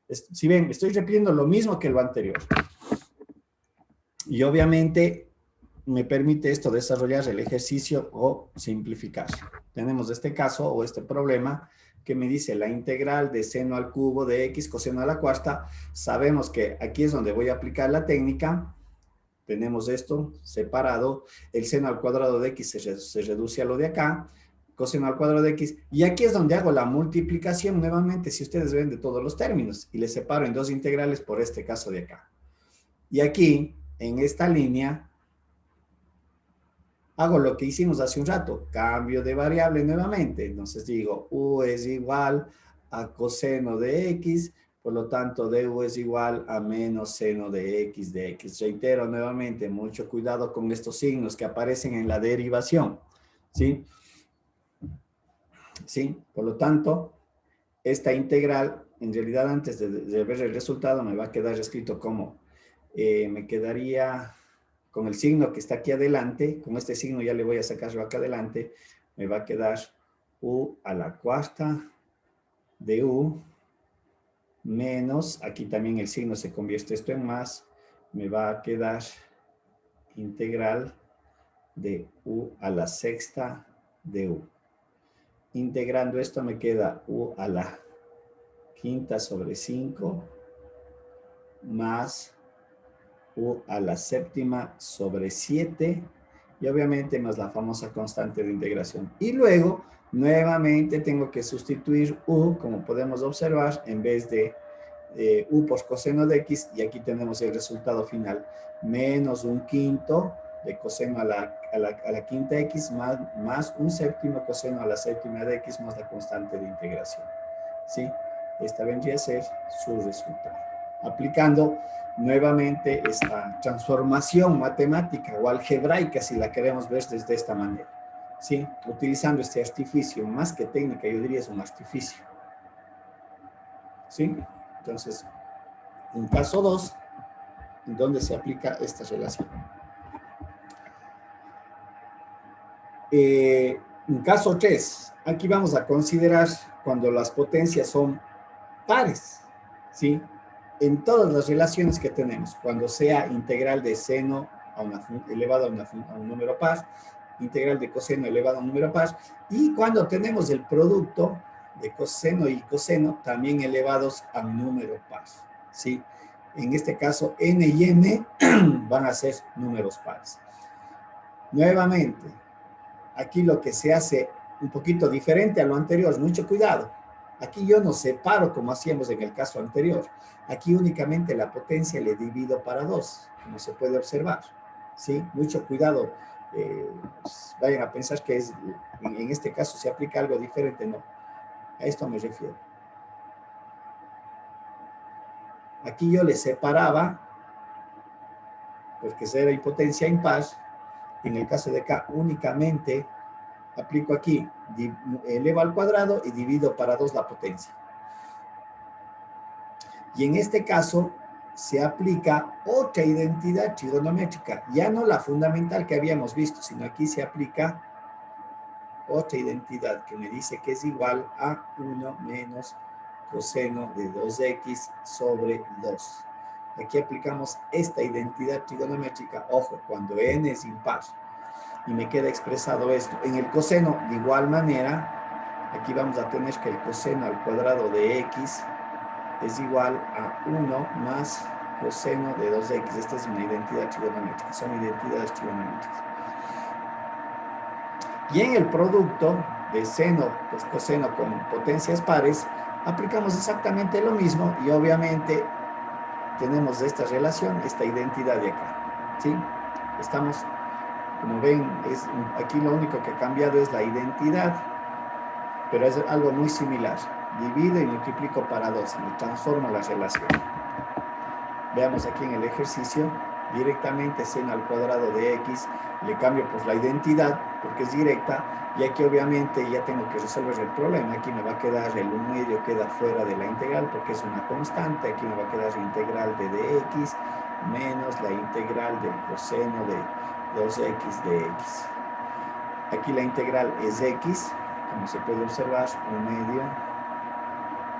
Si ven, estoy repitiendo lo mismo que lo anterior. Y obviamente me permite esto desarrollar el ejercicio o simplificar. Tenemos este caso o este problema que me dice la integral de seno al cubo de x coseno a la cuarta. Sabemos que aquí es donde voy a aplicar la técnica. tenemos esto separado, el seno al cuadrado de x se reduce a lo de acá, coseno al cuadrado de x, y aquí es donde hago la multiplicación nuevamente, si ustedes ven, de todos los términos, y les separo en dos integrales por este caso de acá. Y aquí, en esta línea, hago lo que hicimos hace un rato, cambio de variable nuevamente, entonces digo, u es igual a coseno de x, por lo tanto, du es igual a menos seno de x de x. Reitero nuevamente, mucho cuidado con estos signos que aparecen en la derivación, ¿sí? ¿Sí? Por lo tanto, esta integral, en realidad antes de ver el resultado, me va a quedar escrito como, me quedaría con el signo que está aquí adelante, con este signo ya le voy a sacarlo acá adelante, me va a quedar u a la cuarta de u menos, aquí también el signo se convierte esto en más, me va a quedar integral de u a la sexta de u. Integrando esto me queda u a la quinta sobre 5 más u a la séptima sobre 7 y obviamente más la famosa constante de integración. Y luego, nuevamente tengo que sustituir u, como podemos observar, en vez de u por coseno de x, y aquí tenemos el resultado final, menos un quinto de coseno a la quinta x más un séptimo coseno a la séptima de x más la constante de integración. ¿Sí? Esta vendría a ser su resultado. Aplicando nuevamente esta transformación matemática o algebraica, si la queremos ver desde esta manera. ¿Sí? Utilizando este artificio, más que técnica, yo diría es un artificio. ¿Sí? Entonces, en caso 2, en donde se aplica esta relación. En caso 3, aquí vamos a considerar cuando las potencias son pares, ¿sí? En todas las relaciones que tenemos, cuando sea integral de seno elevado a un número par, integral de coseno elevado a un número par, y cuando tenemos el producto de coseno y coseno también elevados a un número par, ¿sí? En este caso, n y n van a ser números pares. Nuevamente, aquí lo que se hace un poquito diferente a lo anterior, mucho cuidado. Aquí yo no separo como hacíamos en el caso anterior. Aquí únicamente la potencia le divido para 2, como se puede observar. ¿Sí? Mucho cuidado. Vayan a pensar que en este caso se aplica algo diferente. No, a esto me refiero. Aquí yo le separaba, porque era impotencia impar. En el caso de acá únicamente aplico aquí, elevo al cuadrado y divido para 2 la potencia. Y en este caso se aplica otra identidad trigonométrica, ya no la fundamental que habíamos visto, sino aquí se aplica otra identidad que me dice que es igual a 1 menos coseno de 2x sobre 2. Aquí aplicamos esta identidad trigonométrica, ojo, cuando n es impar. Y me queda expresado esto. En el coseno, de igual manera, aquí vamos a tener que el coseno al cuadrado de x es igual a 1 más coseno de 2x. Esta es una identidad trigonométrica, son identidades trigonométricas. Y en el producto de seno, pues coseno con potencias pares, aplicamos exactamente lo mismo y obviamente tenemos esta relación, esta identidad de acá. ¿Sí? Estamos... Como ven, aquí lo único que ha cambiado es la identidad, pero es algo muy similar. Divido y multiplico para 2, me transformo la relación. Veamos aquí en el ejercicio, directamente seno al cuadrado de x, le cambio por la identidad, porque es directa, y aquí obviamente ya tengo que resolver el problema. Aquí me va a quedar el 1 medio, queda fuera de la integral, porque es una constante. Aquí me va a quedar la integral de dx, menos la integral del coseno de 2x de x. Aquí la integral es x, como se puede observar, 1 medio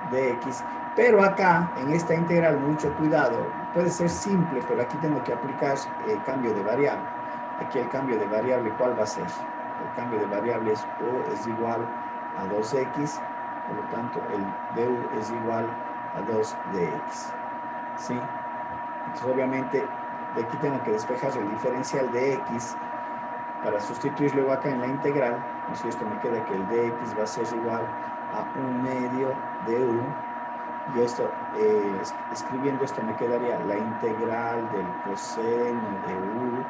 de x. Pero acá, en esta integral, mucho cuidado. Puede ser simple, pero aquí tengo que aplicar el cambio de variable. Aquí el cambio de variable, ¿cuál va a ser? El cambio de variable es u es igual a 2x, por lo tanto el du es igual a 2 de x. ¿Sí? Entonces obviamente de aquí tengo que despejar el diferencial de x para sustituir luego acá en la integral, ¿no es cierto? Me queda que el dx va a ser igual a 1/2 de u, y esto, escribiendo esto me quedaría la integral del coseno de u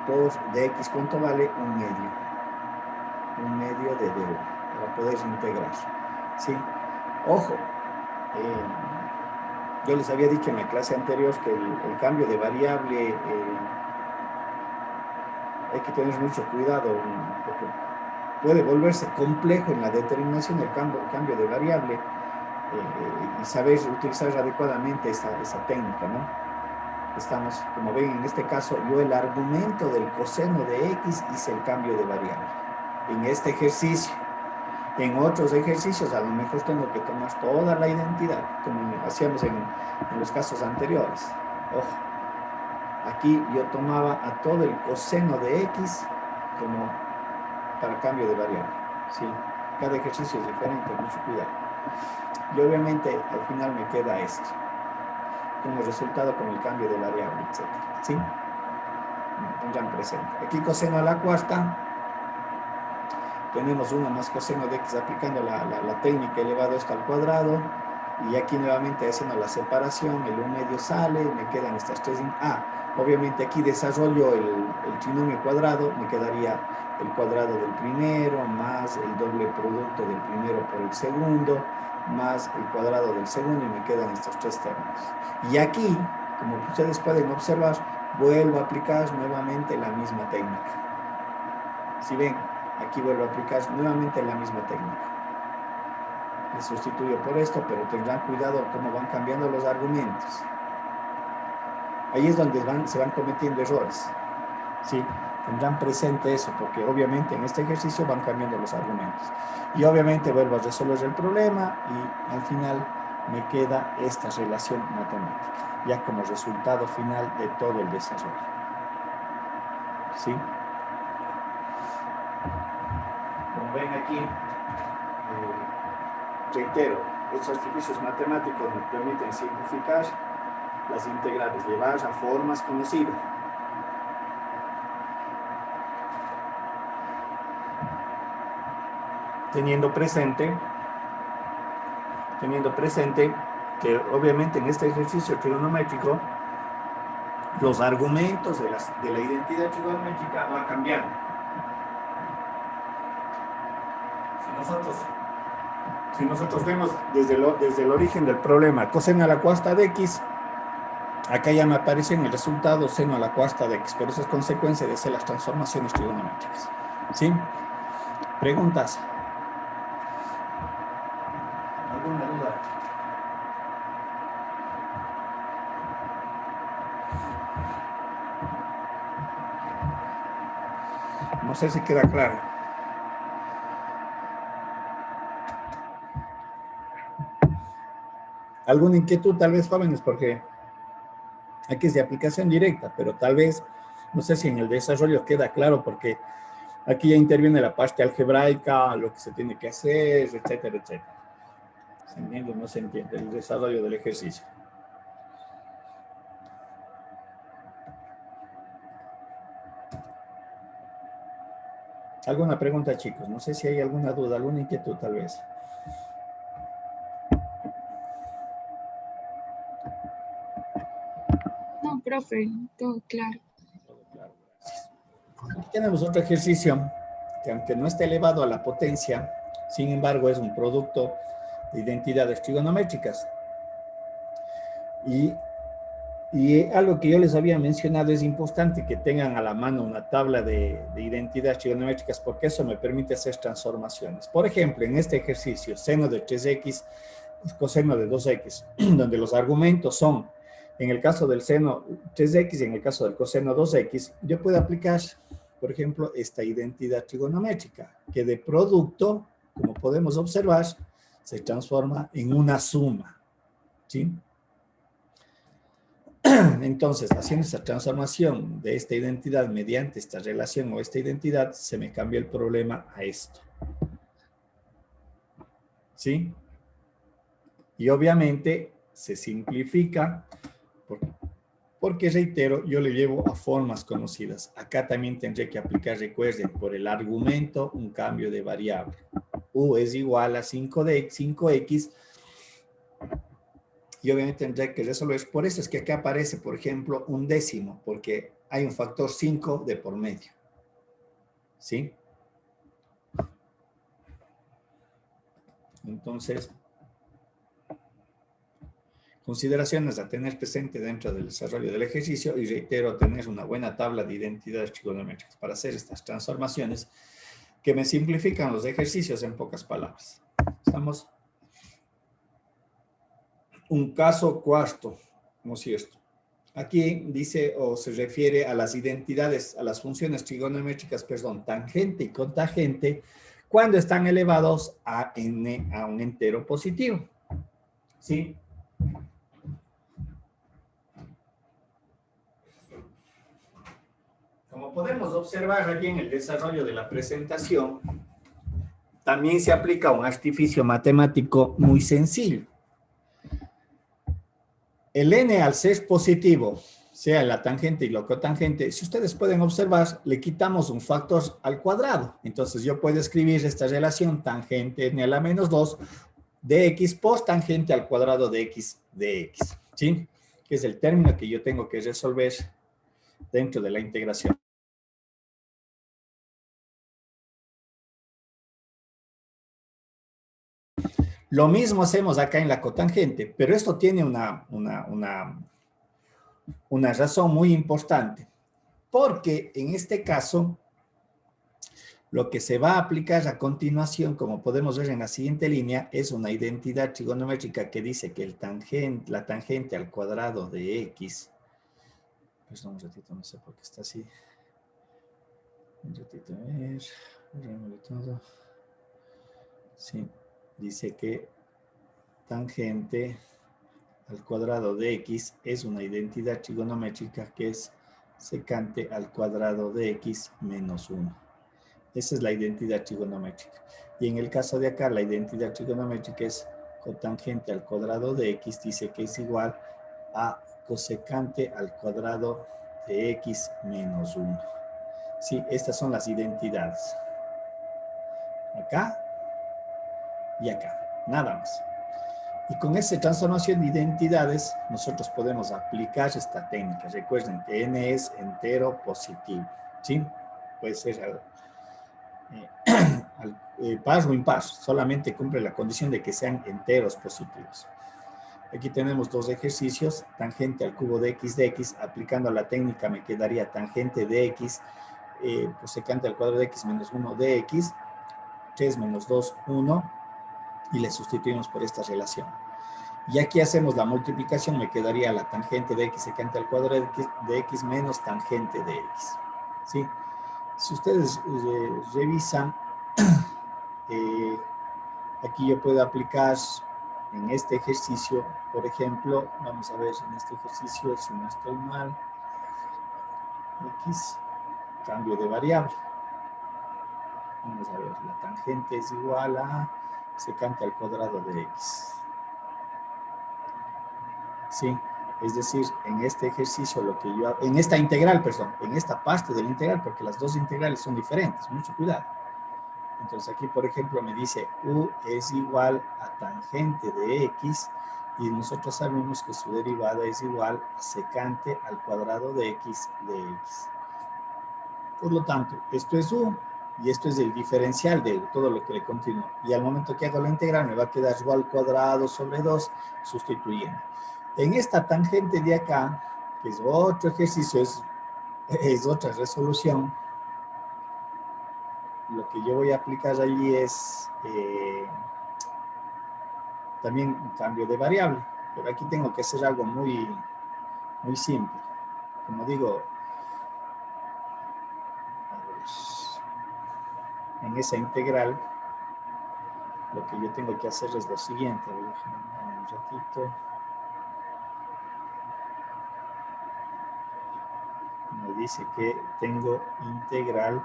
por dx, ¿cuánto vale? 1/2. 1/2 de du, para poder integrar, ¿sí? Ojo, yo les había dicho en la clase anterior que el cambio de variable hay que tener mucho cuidado, porque puede volverse complejo en la determinación del cambio de variable, y saber utilizar adecuadamente esa técnica, ¿no? Estamos, como ven, en este caso, yo el argumento del coseno de x hice el cambio de variable. En este ejercicio, en otros ejercicios, a lo mejor tengo que tomar toda la identidad, como hacíamos en los casos anteriores. Ojo, aquí yo tomaba a todo el coseno de x como para cambio de variable, ¿sí? Cada ejercicio es diferente, mucho cuidado. Y obviamente al final me queda esto, como resultado con el cambio de variable, etc. ¿Sí? Tendrán presente. Aquí coseno a la cuarta, tenemos 1 más coseno de x aplicando la técnica elevado esto al cuadrado, y aquí nuevamente haciendo la separación, el 1/2 sale, me quedan estas tres. Obviamente aquí desarrollo el trinomio cuadrado, me quedaría el cuadrado del primero más el doble producto del primero por el segundo, más el cuadrado del segundo, y me quedan estos tres términos. Y aquí, como ustedes pueden observar, vuelvo a aplicar nuevamente la misma técnica. Si ven, aquí vuelvo a aplicar nuevamente la misma técnica. Le sustituyo por esto, pero tendrán cuidado cómo van cambiando los argumentos. Ahí es donde se van cometiendo errores. ¿Sí? Tendrán presente eso, porque obviamente en este ejercicio van cambiando los argumentos. Y obviamente vuelvo a resolver el problema y al final me queda esta relación matemática, ya como resultado final de todo el desarrollo. ¿Sí? Como ven aquí, reitero, estos artificios matemáticos me permiten simplificar las integrales, llevar a formas conocidas. Teniendo presente que obviamente en este ejercicio trigonométrico los argumentos de la identidad trigonométrica van cambiando. Si nosotros vemos desde el origen del problema coseno a la cuarta de x, acá ya me aparece en el resultado seno a la cuarta de x, pero eso es consecuencia de hacer las transformaciones trigonométricas. ¿Sí? ¿Preguntas? ¿Alguna duda? No sé si queda claro. ¿Alguna inquietud tal vez, jóvenes? Porque aquí es de aplicación directa, pero tal vez, no sé si en el desarrollo queda claro, porque aquí ya interviene la parte algebraica, lo que se tiene que hacer, etcétera, etcétera. ¿Se entiende o no se entiende el desarrollo del ejercicio? ¿Alguna pregunta, chicos? No sé si hay alguna duda, alguna inquietud tal vez. No, profe, todo claro. Todo claro, gracias. Aquí tenemos otro ejercicio que, aunque no está elevado a la potencia, sin embargo es un producto de identidades trigonométricas. Y algo que yo les había mencionado, es importante que tengan a la mano una tabla de identidades trigonométricas, porque eso me permite hacer transformaciones. Por ejemplo, en este ejercicio, seno de 3x, coseno de 2x, donde los argumentos son, en el caso del seno 3x y en el caso del coseno 2x, yo puedo aplicar, por ejemplo, esta identidad trigonométrica, que de producto, como podemos observar, se transforma en una suma, ¿sí? Entonces, haciendo esa transformación de esta identidad mediante esta relación o esta identidad, se me cambia el problema a esto. ¿Sí? Y obviamente se simplifica Porque reitero, yo le llevo a formas conocidas. Acá también tendré que aplicar, recuerden, por el argumento, un cambio de variable. U es igual a 5x, y obviamente tendré que resolver. Por eso es que acá aparece, por ejemplo, un décimo, porque hay un factor 5 de por medio. ¿Sí? Entonces, consideraciones a tener presente dentro del desarrollo del ejercicio, y reitero, tener una buena tabla de identidades trigonométricas para hacer estas transformaciones que me simplifican los ejercicios en pocas palabras. ¿Estamos? Un caso cuarto, ¿no es cierto? Aquí dice o se refiere a las identidades, a las funciones trigonométricas, perdón, tangente y cotangente, cuando están elevados a n a un entero positivo. ¿Sí? Como podemos observar aquí en el desarrollo de la presentación, también se aplica un artificio matemático muy sencillo. El n al ser positivo, sea la tangente y la cotangente, si ustedes pueden observar, le quitamos un factor al cuadrado. Entonces yo puedo escribir esta relación tangente n a la menos 2 de x por tangente al cuadrado de x de x, ¿sí? Que es el término que yo tengo que resolver dentro de la integración. Lo mismo hacemos acá en la cotangente, pero esto tiene una razón muy importante, porque en este caso, lo que se va a aplicar a continuación, como podemos ver en la siguiente línea, es una identidad trigonométrica que dice que la tangente al cuadrado de x, perdón un ratito, no sé por qué está así, un ratito, a ver, borrémosle todo, sí, dice que tangente al cuadrado de x es una identidad trigonométrica que es secante al cuadrado de x menos 1. Esa es la identidad trigonométrica. Y en el caso de acá, la identidad trigonométrica es cotangente al cuadrado de x, dice que es igual a cosecante al cuadrado de x menos 1. Sí, estas son las identidades. Acá y acá, nada más. Y con esta transformación de identidades, nosotros podemos aplicar esta técnica. Recuerden que n es entero positivo, ¿sí? Puede ser par o impar, solamente cumple la condición de que sean enteros positivos. Aquí tenemos dos ejercicios, tangente al cubo de x, aplicando la técnica me quedaría tangente de x, cosecante al cuadrado de x menos 1 de x, 3 menos 2, 1, y le sustituimos por esta relación. Y aquí hacemos la multiplicación, me quedaría la tangente de x secante al cuadrado de x menos tangente de x. ¿Sí? Si ustedes revisan, aquí yo puedo aplicar en este ejercicio, por ejemplo, vamos a ver en este ejercicio, si no estoy mal, x, cambio de variable. Vamos a ver, la tangente es igual a secante al cuadrado de x. ¿Sí? Es decir, en este ejercicio, lo que yo, en esta integral, perdón, en esta parte de la integral, porque las dos integrales son diferentes, mucho cuidado. Entonces aquí, por ejemplo, me dice u es igual a tangente de x, y nosotros sabemos que su derivada es igual a secante al cuadrado de x de x. Por lo tanto, esto es u, y esto es el diferencial de todo lo que le continúa. Y al momento que hago la integral, me va a quedar u al cuadrado sobre 2, sustituyendo. En esta tangente de acá, que es otro ejercicio, es otra resolución, lo que yo voy a aplicar allí es también un cambio de variable, pero aquí tengo que hacer algo muy simple. Como digo, en esa integral, lo que yo tengo que hacer es lo siguiente. Voy a dejar un ratito. Me dice que tengo integral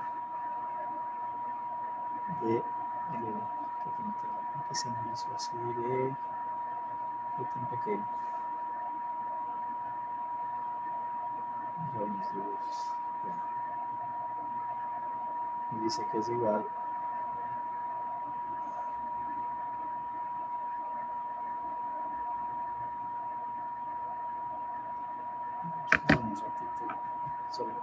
de... ¿Qué se me hizo así de tan pequeño? mis dibujos. Me dice que es igual. Un ratito. Solo.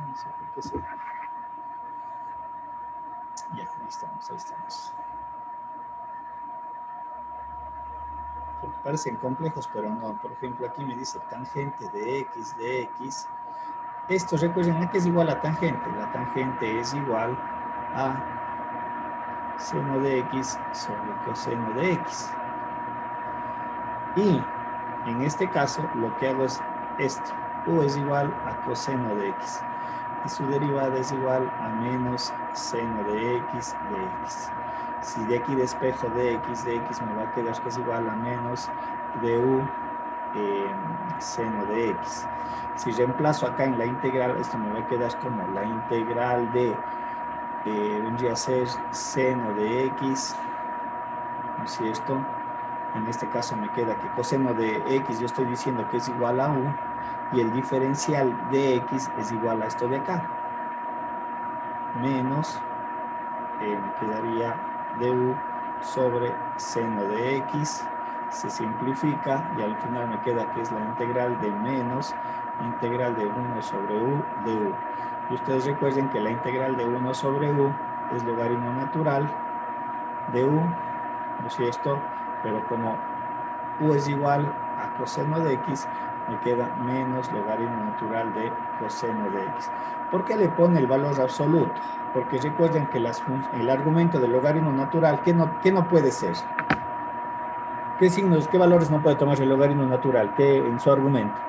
No sé por qué se... Ya, ahí estamos, ahí estamos. Porque parecen complejos, pero no. Por ejemplo, aquí me dice tangente de x. Esto, recuerden, que es igual a tangente. La tangente es igual a seno de x sobre coseno de x. Y en este caso, lo que hago es esto. U es igual a coseno de x. Y su derivada es igual a menos seno de x de x. Si de aquí despejo de x me va a quedar que es igual a menos du seno de x. Si reemplazo acá en la integral, esto me va a quedar como la integral de, vendría a ser seno de x, ¿no es cierto? En este caso me queda que coseno de x, yo estoy diciendo que es igual a u, y el diferencial de x es igual a esto de acá. Menos, me quedaría du sobre seno de x, se simplifica y al final me queda que es la integral de menos integral de 1 sobre u de u. Y ustedes recuerden que la integral de 1 sobre u es logaritmo natural de u, ¿no es cierto? Pero como u es igual a coseno de x, me queda menos logaritmo natural de coseno de x. ¿Por qué le pone el valor absoluto? Porque recuerden que el argumento del logaritmo natural, ¿qué no puede ser? ¿Qué signos, qué valores no puede tomar el logaritmo natural? ¿Qué en su argumento?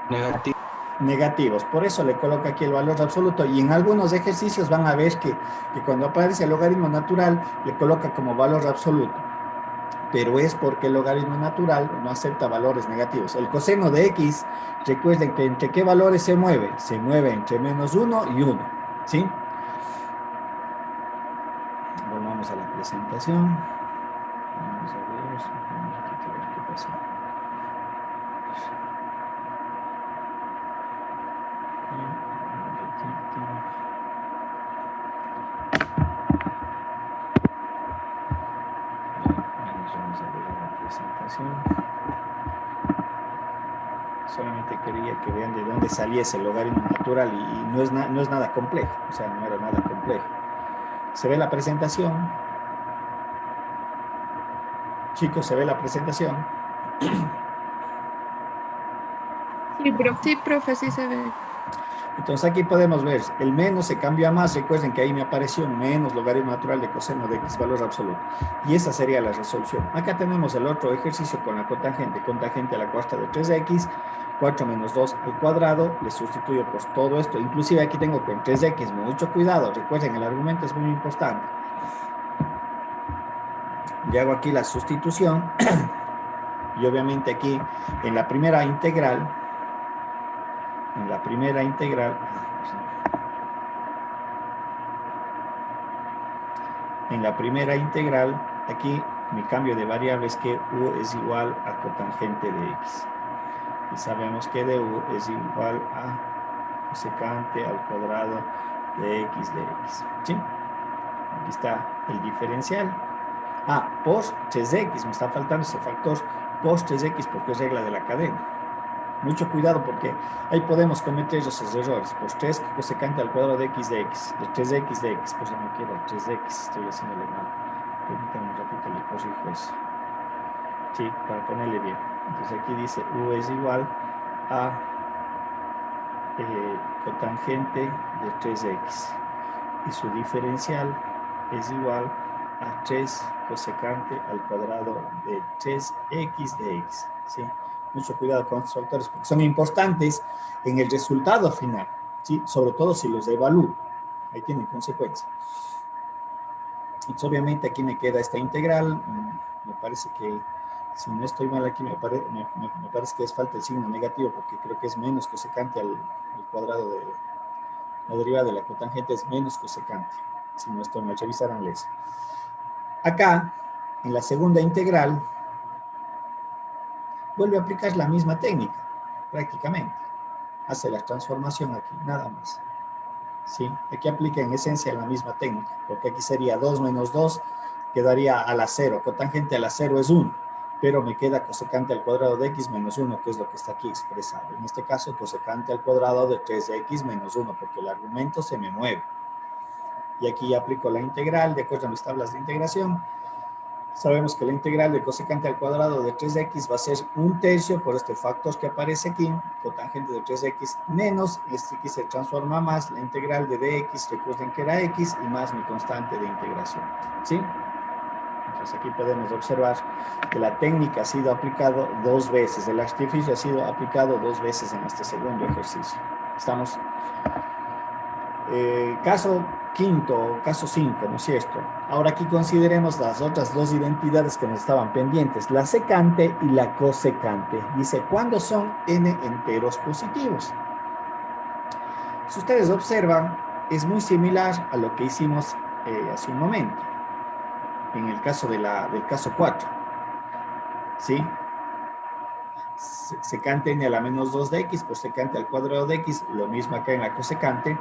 Negativo. Negativos. Por eso le coloca aquí el valor absoluto. Y en algunos ejercicios van a ver que cuando aparece el logaritmo natural, le coloca como valor absoluto. Pero es porque el logaritmo natural no acepta valores negativos. El coseno de x, recuerden que entre qué valores se mueve. Se mueve entre menos 1 y 1. ¿Sí? Volvamos a la presentación. Vamos a ver qué pasa. Vamos a ver la presentación. Solamente quería que vean de dónde salía ese logaritmo natural y no es nada complejo, o sea, no era nada complejo. ¿Se ve la presentación? Chicos, ¿se ve la presentación? Sí, profe, sí se ve. Entonces aquí podemos ver, el menos se cambia a más, recuerden que ahí me apareció menos logaritmo natural de coseno de x, valor absoluto. Y esa sería la resolución. Acá tenemos el otro ejercicio con la cotangente a la cuarta de 3x, 4 menos 2 al cuadrado, le sustituyo por todo esto, inclusive aquí tengo con 3x, mucho cuidado, recuerden, el argumento es muy importante. Y hago aquí la sustitución, y obviamente aquí en la primera integral, aquí mi cambio de variable es que u es igual a cotangente de x. Y sabemos que de u es igual a cosecante al cuadrado de x de x. ¿Sí? Aquí está el diferencial. Por 3x, me está faltando ese factor por 3x porque es regla de la cadena. Mucho cuidado porque ahí podemos cometer esos errores. Por 3 cosecante al cuadrado de x de x, de 3x de x, pues ya me queda 3x, estoy haciéndole mal. Permítanme un ratito, le corrijo eso. Sí, para ponerle bien. Entonces aquí dice u es igual a cotangente de 3x. Y su diferencial es igual a 3 cosecante al cuadrado de 3x de x. ¿Sí? Mucho cuidado con estos factores porque son importantes en el resultado final, ¿sí? Sobre todo si los evalúo. Ahí tienen consecuencias. Entonces, obviamente aquí me queda esta integral. Me parece que, si no estoy mal aquí, me parece que es falta el signo negativo porque creo que es menos cosecante al cuadrado de la derivada de la cotangente es menos cosecante. Si no estoy mal, revisarán eso. Acá en la segunda integral, vuelve a aplicar la misma técnica, prácticamente. Hace la transformación aquí, nada más. ¿Sí? Aquí aplica en esencia la misma técnica, porque aquí sería 2 menos 2, quedaría a la 0. Cotangente a la 0 es 1, pero me queda cosecante al cuadrado de x menos 1, que es lo que está aquí expresado. En este caso, cosecante al cuadrado de 3x menos 1, porque el argumento se me mueve. Y aquí ya aplico la integral, de acuerdo a mis tablas de integración. Sabemos que la integral de cosecante al cuadrado de 3x va a ser 1/3 por este factor que aparece aquí, cotangente de 3x menos, este x se transforma más, la integral de dx, recuerden que era x, y más mi constante de integración, ¿sí? Entonces aquí podemos observar que la técnica ha sido aplicada 2 veces, el artificio ha sido aplicado 2 veces en este segundo ejercicio. ¿Estamos? Caso quinto, caso 5, ¿no es cierto? Ahora aquí consideremos las otras dos identidades que nos estaban pendientes, la secante y la cosecante. Dice, ¿cuándo son n enteros positivos? Si ustedes observan, es muy similar a lo que hicimos hace un momento, en el caso del caso 4, ¿sí? Secante n a la menos 2 de x por secante al cuadrado de x, lo mismo acá en la cosecante,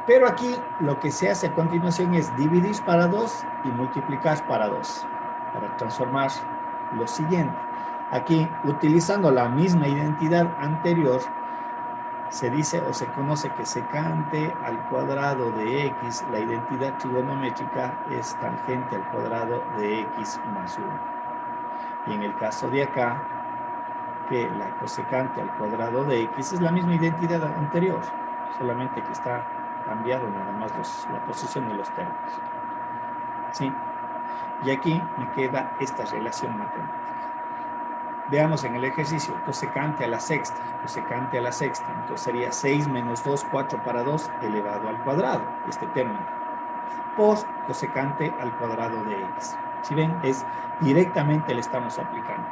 pero aquí lo que se hace a continuación es dividir para 2 y multiplicar para 2, para transformar lo siguiente. Aquí, utilizando la misma identidad anterior, se dice o se conoce que secante al cuadrado de x, la identidad trigonométrica es tangente al cuadrado de x más 1. Y en el caso de acá, que la cosecante al cuadrado de x es la misma identidad anterior, solamente que está cambiado nada más la posición de los términos. ¿Sí? Y aquí me queda esta relación matemática. Veamos en el ejercicio, cosecante a la sexta, cosecante a la sexta, entonces sería 6 menos 2, 4 para 2 elevado al cuadrado, este término, por cosecante al cuadrado de x. Si ven, es directamente le estamos aplicando.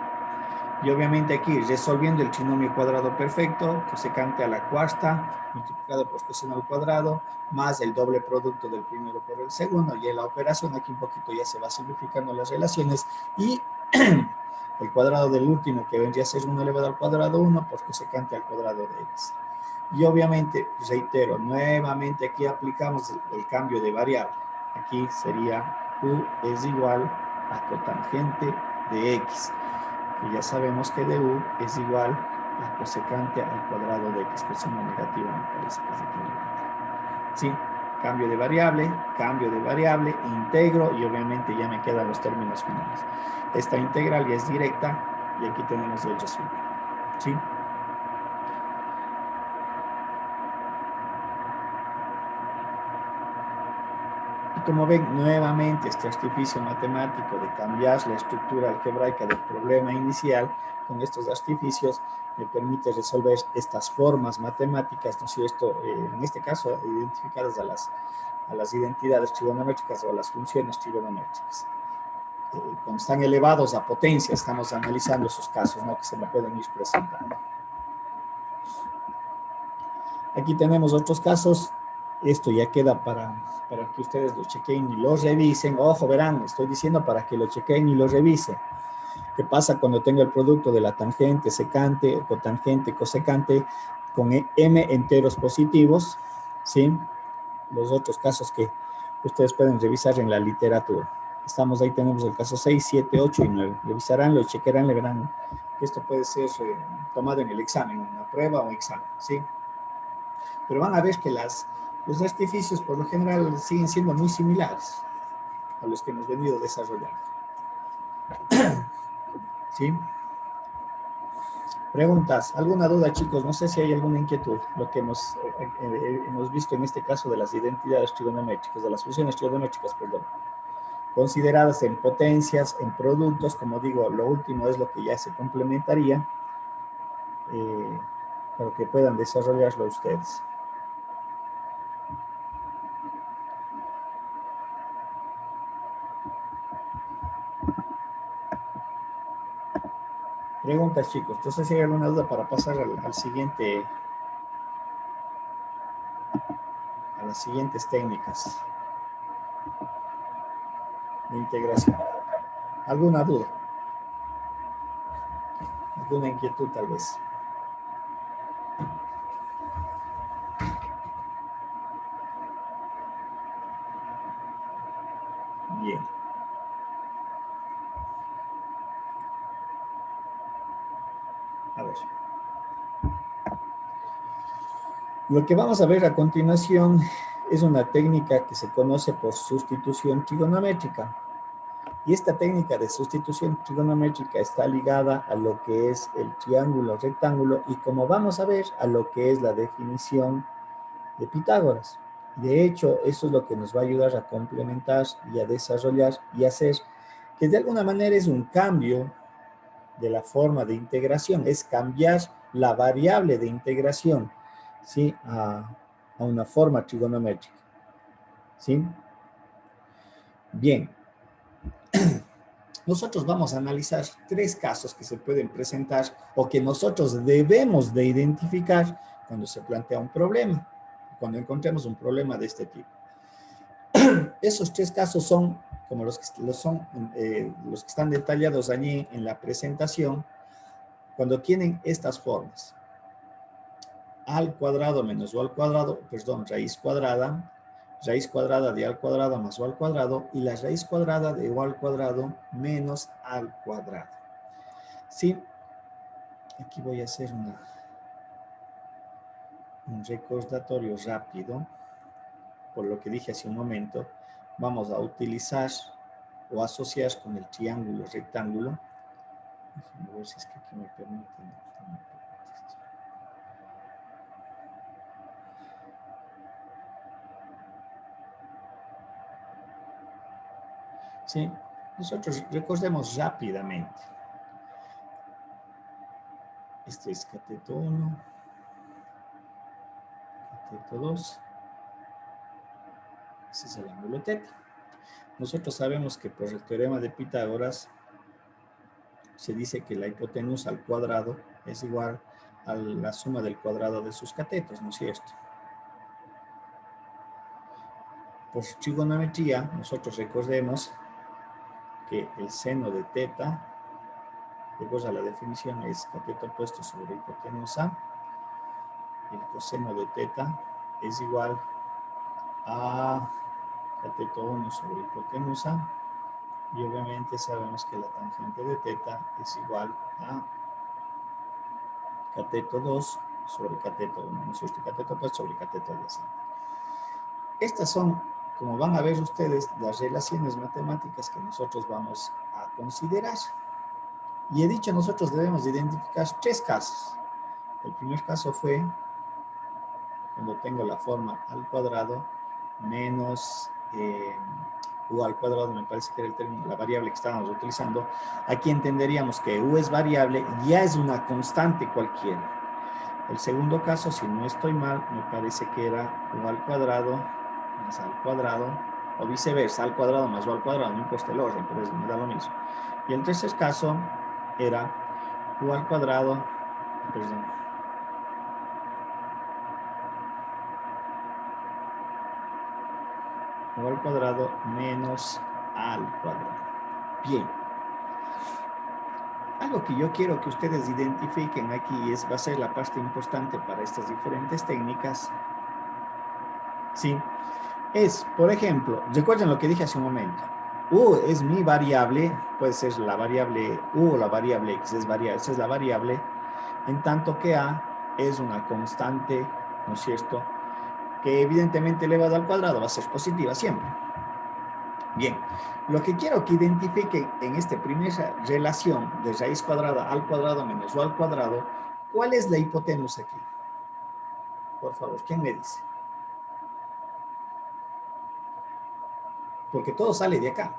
Y obviamente aquí, resolviendo el trinomio cuadrado perfecto, cosecante a la cuarta, multiplicado por coseno al cuadrado, más el doble producto del primero por el segundo, y en la operación aquí un poquito ya se va simplificando las relaciones, y el cuadrado del último, que vendría a ser 1 elevado al cuadrado 1, por cosecante al cuadrado de x. Y obviamente, reitero, nuevamente aquí aplicamos el cambio de variable. Aquí sería u es igual a cotangente de x. Y ya sabemos que de u es igual a cosecante al cuadrado de x, coseno negativo me parece que es equivalente. ¿Sí? Cambio de variable, integro y obviamente ya me quedan los términos finales. Esta integral ya es directa y aquí tenemos el resultado. ¿Sí? Y como ven, nuevamente este artificio matemático de cambiar la estructura algebraica del problema inicial con estos artificios me permite resolver estas formas matemáticas, ¿no es cierto? En este caso, identificadas a las identidades trigonométricas o a las funciones trigonométricas. Cuando están elevados a potencia, estamos analizando esos casos, ¿no? Que se me pueden ir presentando. Aquí tenemos otros casos. Esto ya queda para que ustedes lo chequen y lo revisen. Ojo, verán, estoy diciendo para que lo chequen y lo revisen. ¿Qué pasa cuando tengo el producto de la tangente, secante, cotangente, cosecante con m enteros positivos? ¿Sí? Los otros casos que ustedes pueden revisar en la literatura. Estamos ahí, tenemos el caso 6, 7, 8 y 9. Revisarán, lo chequearán, le verán que esto puede ser tomado en el examen, en una prueba o examen, ¿sí? Pero van a ver que los artificios por lo general siguen siendo muy similares a los que hemos venido desarrollando. ¿Sí? Preguntas, ¿alguna duda, chicos? No sé si hay alguna inquietud, lo que hemos visto en este caso de las identidades trigonométricas, de las funciones trigonométricas, perdón, consideradas en potencias, en productos, como digo, lo último es lo que ya se complementaría para que puedan desarrollarlo ustedes. Preguntas, chicos. Entonces, si hay alguna duda para pasar al siguiente, a las siguientes técnicas de integración. ¿Alguna duda? ¿Alguna inquietud tal vez? Bien. A ver. Lo que vamos a ver a continuación es una técnica que se conoce por sustitución trigonométrica. Y esta técnica de sustitución trigonométrica está ligada a lo que es el triángulo rectángulo y, como vamos a ver, a lo que es la definición de Pitágoras. De hecho, eso es lo que nos va a ayudar a complementar y a desarrollar y hacer que de alguna manera es un cambio de la forma de integración, es cambiar la variable de integración, ¿sí? a una forma trigonométrica. ¿Sí? Bien. Nosotros vamos a analizar 3 casos que se pueden presentar o que nosotros debemos de identificar cuando se plantea un problema, cuando encontremos un problema de este tipo. Esos 3 casos son como los que están detallados allí en la presentación, cuando tienen estas formas. Al cuadrado menos o al cuadrado, perdón, raíz cuadrada de al cuadrado más o al cuadrado, y la raíz cuadrada de o al cuadrado menos al cuadrado. ¿Sí? Aquí voy a hacer un recordatorio rápido, por lo que dije hace un momento. Vamos a utilizar o asociar con el triángulo rectángulo. Déjenme ver si es que aquí me permiten. Sí, nosotros recordemos rápidamente. Este es cateto 1, cateto 2. Ese es el ángulo teta. Nosotros sabemos que por el teorema de Pitágoras se dice que la hipotenusa al cuadrado es igual a la suma del cuadrado de sus catetos, ¿no es cierto? Por trigonometría, nosotros recordemos que el seno de teta, de acuerdo a la definición, es cateto opuesto sobre hipotenusa. El coseno de teta es igual a cateto 1 sobre hipotenusa. Y obviamente sabemos que la tangente de teta es igual a cateto 2 sobre cateto 1, ¿no es cierto? Cateto opuesto sobre cateto adyacente. Estas son, como van a ver ustedes, las relaciones matemáticas que nosotros vamos a considerar. Y he dicho, nosotros debemos identificar 3 casos. El primer caso fue cuando tengo la forma al cuadrado menos u al cuadrado, me parece que era el término, la variable que estábamos utilizando. Aquí entenderíamos que u es variable, ya es una constante cualquiera. El segundo caso, si no estoy mal, me parece que era u al cuadrado más al cuadrado, o viceversa, al cuadrado más u al cuadrado, no importa el orden, pero me da lo mismo. Y el tercer caso era u al cuadrado, perdón, u al cuadrado menos al cuadrado. Bien. Algo que yo quiero que ustedes identifiquen aquí va a ser la parte importante para estas diferentes técnicas. Sí. Es, por ejemplo, recuerden lo que dije hace un momento. U es mi variable, puede ser la variable U o la variable X, esa es la variable, en tanto que A es una constante, ¿no es cierto?, que evidentemente elevada al cuadrado va a ser positiva siempre. Bien, lo que quiero que identifiquen en esta primera relación de raíz cuadrada al cuadrado menos o al cuadrado, ¿cuál es la hipotenusa aquí? Por favor, ¿quién me dice? Porque todo sale de acá.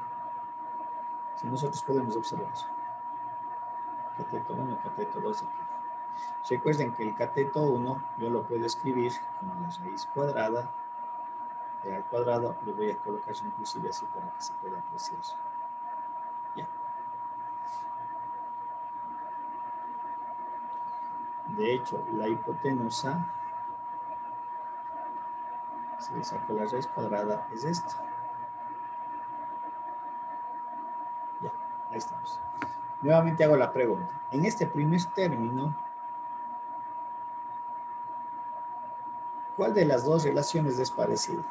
Si nosotros podemos observar. Cateto 1, cateto 2 aquí. Recuerden que el cateto 1 yo lo puedo escribir como la raíz cuadrada de al cuadrado. Lo voy a colocar inclusive así para que se pueda apreciar. Ya. De hecho, la hipotenusa, si le saco la raíz cuadrada, es esto. Ya, ahí está. Nuevamente hago la pregunta. En este primer término, ¿cuál de las dos relaciones es parecida?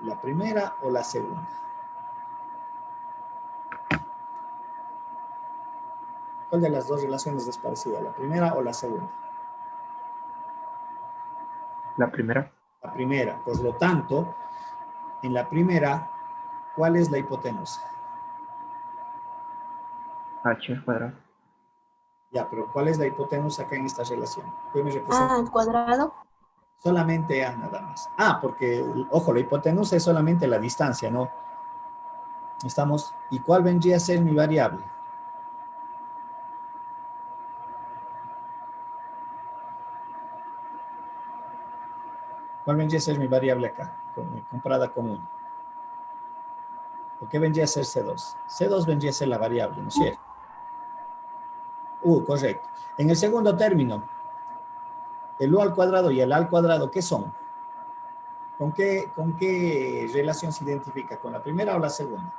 ¿La primera o la segunda? ¿Cuál de las dos relaciones es parecida? ¿La primera o la segunda? La primera. La primera. Por lo tanto, en la primera, ¿cuál es la hipotenusa? H al cuadrado. Ya, pero ¿cuál es la hipotenusa acá en esta relación? ¿Qué me representa? Al cuadrado. Solamente A nada más. Ah, porque, ojo, la hipotenusa es solamente la distancia, ¿no? Estamos, ¿y cuál vendría a ser mi variable? ¿Cuál vendría a ser mi variable acá? Comparada con 1. ¿Por qué vendría a ser C2? C2 vendría a ser la variable, ¿no es cierto? Correcto. En el segundo término, el U al cuadrado y el A al cuadrado, ¿qué son? ¿Con qué relación se identifica? ¿Con la primera o la segunda?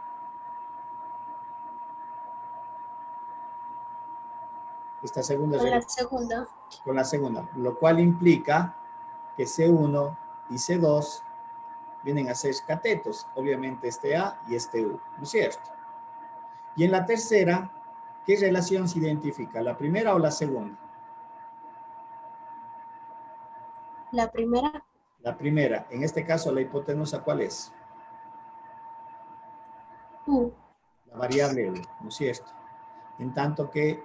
Esta segunda Con la relación. segunda. Con la segunda, lo cual implica que C1 y C2 vienen a ser catetos, obviamente este A y este U, ¿no es cierto? Y en la tercera, ¿qué relación se identifica? ¿La primera o la segunda? La primera. La primera, en este caso la hipotenusa, ¿cuál es? U. La variable U, ¿no es cierto? En tanto que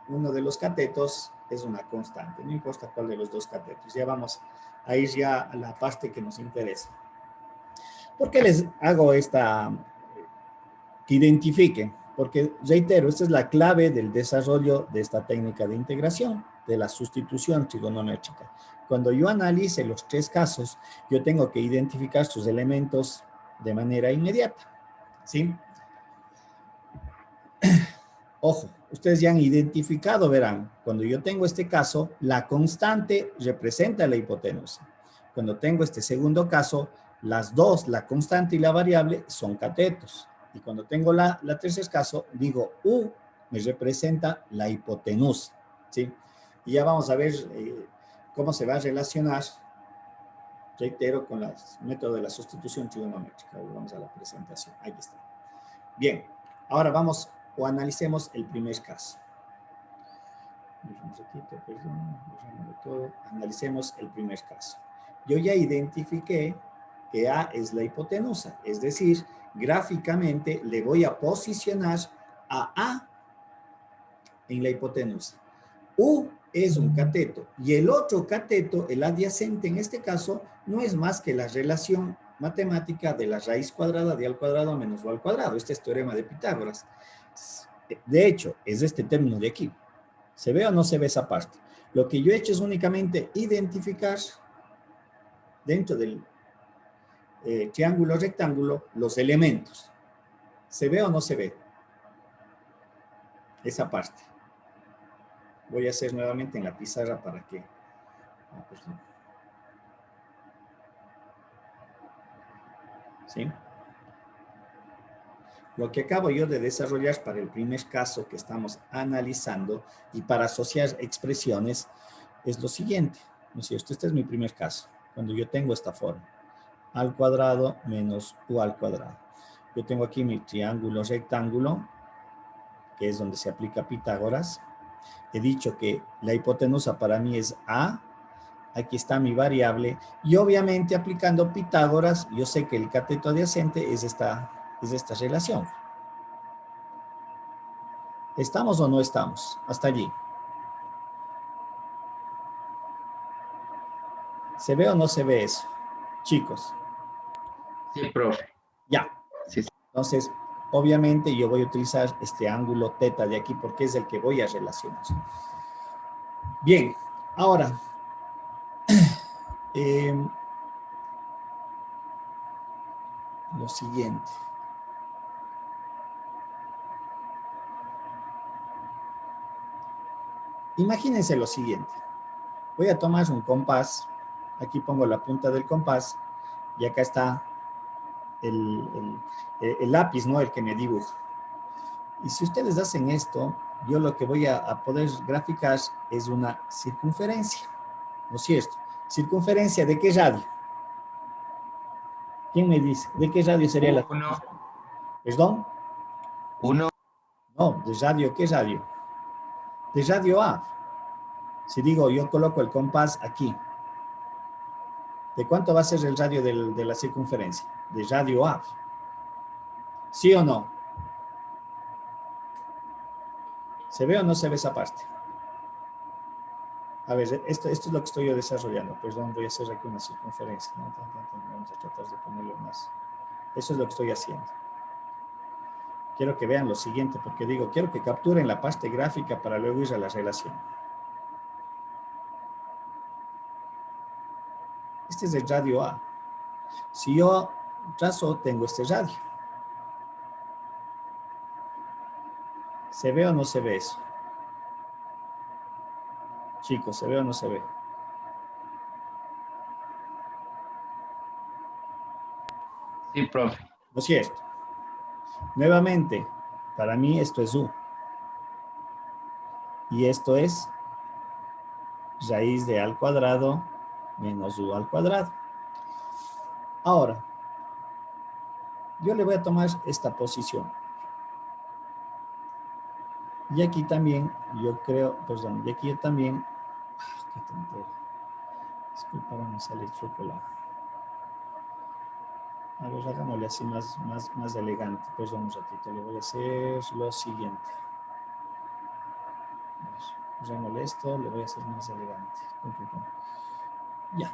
uno de los catetos es una constante, no importa cuál de los dos catetos. Ya vamos a ir ya a la parte que nos interesa. ¿Por qué les hago esta, que identifiquen? Porque, reitero, esta es la clave del desarrollo de esta técnica de integración, de la sustitución trigonométrica. Cuando yo analice los tres casos, yo tengo que identificar sus elementos de manera inmediata, ¿sí? Ojo, ustedes ya han identificado, verán, cuando yo tengo este caso, la constante representa la hipotenusa. Cuando tengo este segundo caso, las dos, la constante y la variable, son catetos. Y cuando tengo la tercer caso, digo U me representa la hipotenusa, ¿sí? Y ya vamos a ver cómo se va a relacionar, reitero, con el método de la sustitución trigonométrica. Vamos a la presentación, ahí está. Bien, ahora vamos o analicemos el primer caso. Analicemos el primer caso. Yo ya identifiqué que A es la hipotenusa, es decir, gráficamente le voy a posicionar a A en la hipotenusa. U es un cateto y el otro cateto, el adyacente en este caso, no es más que la relación matemática de la raíz cuadrada de A al cuadrado menos U al cuadrado. Este es teorema de Pitágoras. De hecho, es este término de aquí. ¿Se ve o no se ve esa parte? Lo que yo he hecho es únicamente identificar dentro del triángulo rectángulo los elementos. ¿Se ve o no se ve? Esa parte. Voy a hacer nuevamente en la pizarra para que... ¿Sí? Lo que acabo yo de desarrollar para el primer caso que estamos analizando y para asociar expresiones es lo siguiente, ¿no es cierto? Este es mi primer caso, cuando yo tengo esta forma, A al cuadrado menos U al cuadrado. Yo tengo aquí mi triángulo rectángulo, que es donde se aplica Pitágoras. He dicho que la hipotenusa para mí es A, aquí está mi variable, y obviamente aplicando Pitágoras, yo sé que el cateto adyacente es esta relación. ¿Estamos o no estamos? Hasta allí. ¿Se ve o no se ve eso? Chicos. Sí, profe. Ya. Sí, sí. Entonces, obviamente yo voy a utilizar este ángulo teta de aquí porque es el que voy a relacionar. Bien, ahora, lo siguiente. Imagínense lo siguiente. Voy a tomar un compás. Aquí pongo la punta del compás y acá está el lápiz, ¿no? El que me dibuja. Y si ustedes hacen esto, yo lo que voy a poder graficar es una circunferencia, ¿no es cierto? ¿Circunferencia de qué radio? ¿Quién me dice? ¿De qué radio sería la? Uno. ¿Perdón? Uno. No, ¿de radio qué radio? De radio A. Si digo, yo coloco el compás aquí, ¿de cuánto va a ser el radio de la circunferencia? De radio A. ¿Sí o no? ¿Se ve o no se ve esa parte? A ver, esto es lo que estoy yo desarrollando. Perdón, voy a hacer aquí una circunferencia. Vamos a tratar de ponerlo más. Eso es lo que estoy haciendo. Quiero que vean lo siguiente, porque digo, quiero que capturen la parte gráfica para luego ir a la relación. Este es el radio A. Si yo trazo, tengo este radio. ¿Se ve o no se ve eso? Chicos, ¿se ve o no se ve? Sí, profe. ¿No es cierto? Nuevamente, para mí esto es U. Y esto es raíz de A al cuadrado menos U al cuadrado. Ahora, yo le voy a tomar esta posición. Y aquí también, yo creo, perdón, y aquí yo también, qué tontera. Disculpa, me sale el chocolate. A ver, hagámosle así más elegante. Perdón un ratito, le voy a hacer lo siguiente. Hagámosle esto, le voy a hacer más elegante. Ya.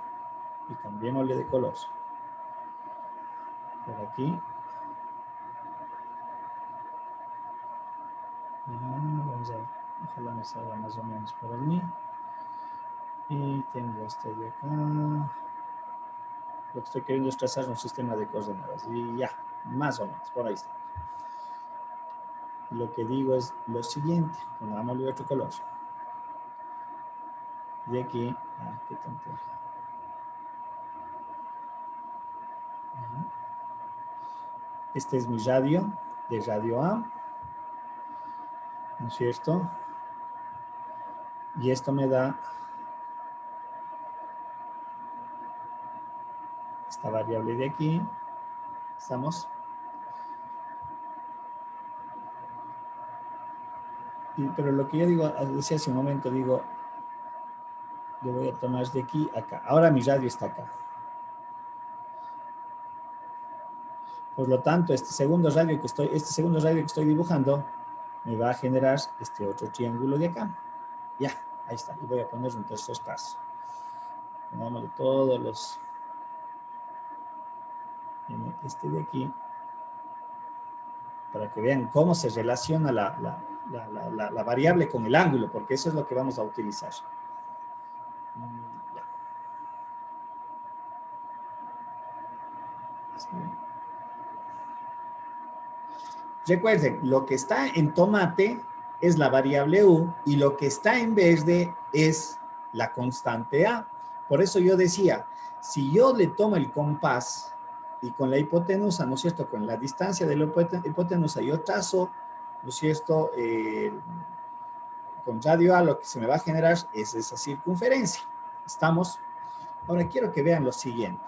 Y cambiémosle de color. Por aquí. Vamos a ver, ojalá me salga más o menos por allí. Y tengo este de acá. Lo que estoy queriendo es trazar un sistema de coordenadas. Y ya, más o menos, por ahí está. Y lo que digo es lo siguiente. Pongámosle otro color. De aquí, qué tontería. Este es mi radio, de radio A. ¿No es cierto? Y esto me da esta variable de aquí. ¿Estamos? Pero lo que yo digo, decía hace un momento, digo, yo voy a tomar de aquí a acá. Ahora mi radio está acá. Por lo tanto, este segundo radio que estoy dibujando me va a generar este otro triángulo de acá. Ya, ahí está. Y voy a poner un tercer caso. Pongámosle todos los... Este de aquí. Para que vean cómo se relaciona la variable con el ángulo, porque eso es lo que vamos a utilizar. Ya. Sí. Recuerden, lo que está en tomate es la variable U y lo que está en verde es la constante A. Por eso yo decía, si yo le tomo el compás y con la hipotenusa, ¿no es cierto? Con la distancia de la hipotenusa yo trazo, ¿no es cierto? Con radio A lo que se me va a generar es esa circunferencia. ¿Estamos? Ahora quiero que vean lo siguiente,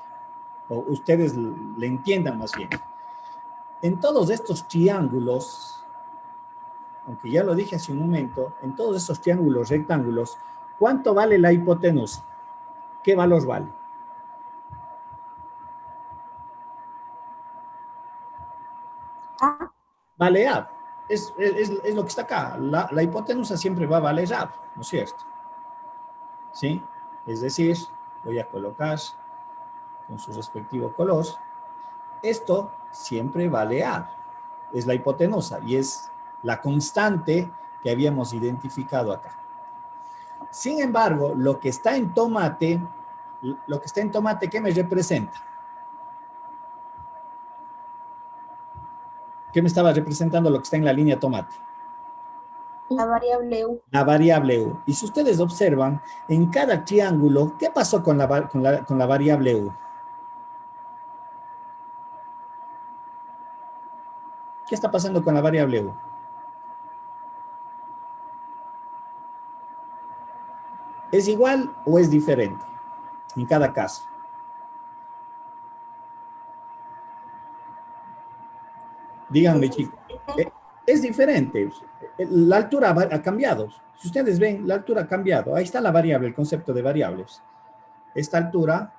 o ustedes le entiendan más bien. En todos estos triángulos, aunque ya lo dije hace un momento, en todos estos triángulos rectángulos, ¿cuánto vale la hipotenusa? ¿Qué valor vale? A. Vale A. Es lo que está acá. La hipotenusa siempre va a valer A, ¿no es cierto? ¿Sí? Es decir, voy a colocar con su respectivo color. Esto siempre vale A. Es la hipotenusa y es la constante que habíamos identificado acá. Sin embargo, lo que está en tomate, ¿qué me representa? ¿Qué me estaba representando lo que está en la línea tomate? La variable U. La variable U. Y si ustedes observan, en cada triángulo, ¿qué pasó con la variable U? ¿Qué está pasando con la variable U? ¿Es igual o es diferente? En cada caso. Díganme, chicos. Es diferente. La altura ha cambiado. Si ustedes ven, la altura ha cambiado. Ahí está la variable, el concepto de variables. Esta altura,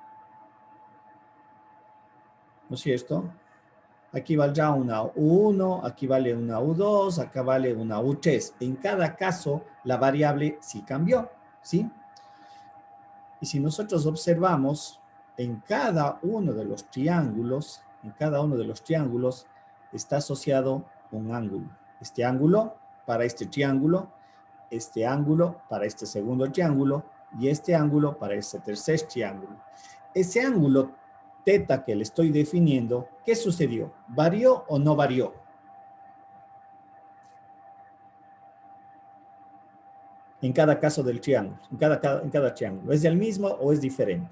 ¿no es cierto? Aquí valdrá una U1, aquí vale una U2, acá vale una U3. En cada caso, la variable sí cambió, ¿sí? Y si nosotros observamos, en cada uno de los triángulos, está asociado un ángulo. Este ángulo para este triángulo, este ángulo para este segundo triángulo y este ángulo para este tercer triángulo. Ese ángulo teta que le estoy definiendo, ¿qué sucedió? ¿Varió o no varió? En cada caso del triángulo, en cada triángulo. ¿Es el mismo o es diferente?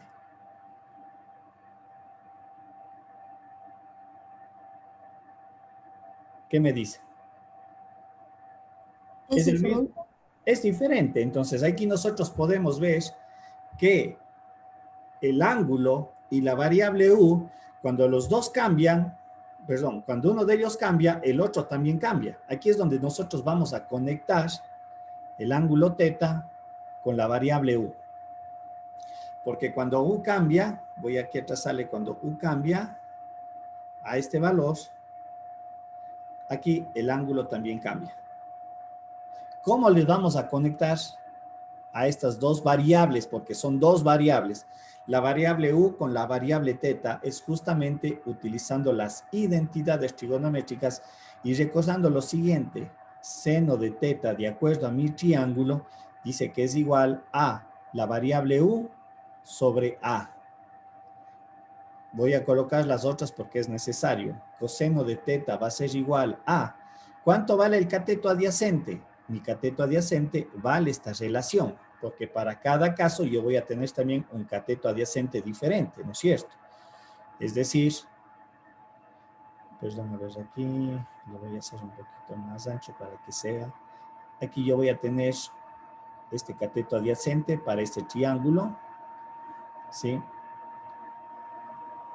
¿Qué me dice? ¿Es ¿Es el mismo? diferente? Es diferente. Entonces, aquí nosotros podemos ver que el ángulo y la variable u, cuando los dos cambian, perdón, cuando uno de ellos cambia, el otro también cambia. Aquí es donde nosotros vamos a conectar el ángulo teta con la variable u. Porque cuando u cambia, voy aquí atrás sale cuando u cambia a este valor, aquí el ángulo también cambia. ¿Cómo les vamos a conectar a estas dos variables? Porque son dos variables. La variable u con la variable teta es justamente utilizando las identidades trigonométricas y recordando lo siguiente. Seno de teta de acuerdo a mi triángulo dice que es igual a la variable u sobre a. Voy a colocar las otras porque es necesario. Coseno de teta va a ser igual a... ¿Cuánto vale el cateto adyacente? Mi cateto adyacente vale esta relación, porque para cada caso yo voy a tener también un cateto adyacente diferente, ¿no es cierto? Es decir, perdón, a ver aquí, lo voy a hacer un poquito más ancho para que sea. Aquí yo voy a tener este cateto adyacente para este triángulo, ¿sí?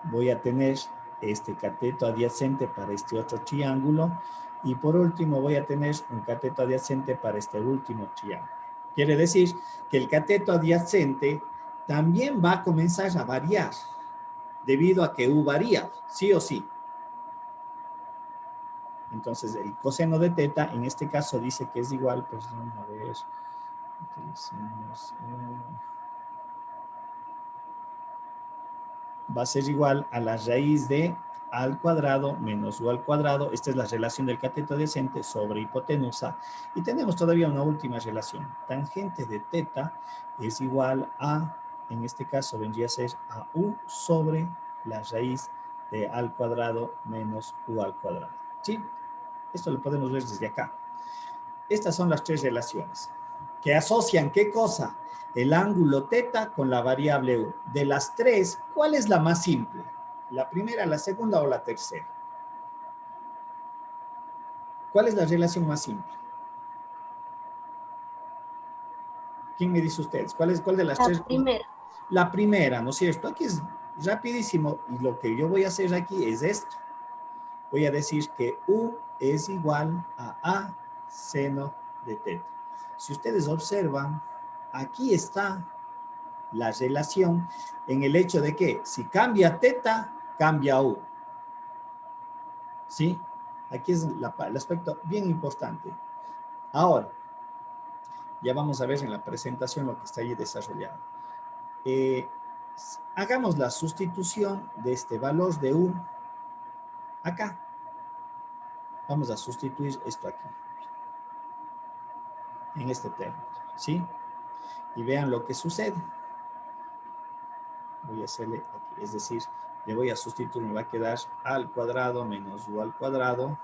Voy a tener este cateto adyacente para este otro triángulo y por último voy a tener un cateto adyacente para este último triángulo. Quiere decir que el cateto adyacente también va a comenzar a variar debido a que u varía, sí o sí. Entonces el coseno de teta en este caso dice que es igual, perdón, a ver, utilicemos... va a ser igual a la raíz de a al cuadrado menos u al cuadrado. Esta es la relación del cateto adyacente sobre hipotenusa. Y tenemos todavía una última relación. Tangente de teta es igual a, en este caso vendría a ser a u sobre la raíz de a al cuadrado menos u al cuadrado. ¿Sí? Esto lo podemos ver desde acá. Estas son las tres relaciones que asocian ¿qué cosa? El ángulo teta con la variable u. De las tres, ¿cuál es la más simple? ¿La primera, la segunda o la tercera? ¿Cuál es la relación más simple? ¿Quién me dice ustedes? ¿Cuál de las tres? La primera. La primera, ¿no es cierto? Aquí es rapidísimo y lo que yo voy a hacer aquí es esto. Voy a decir que u es igual a seno de teta. Si ustedes observan, aquí está la relación en el hecho de que si cambia teta, cambia u. ¿Sí? Aquí es el aspecto bien importante. Ahora, ya vamos a ver en la presentación lo que está ahí desarrollado. Hagamos la sustitución de este valor de u acá. Vamos a sustituir esto aquí. En este término, ¿sí? Y vean lo que sucede. Voy a hacerle aquí, es decir, le voy a sustituir, me va a quedar a al cuadrado menos u al cuadrado.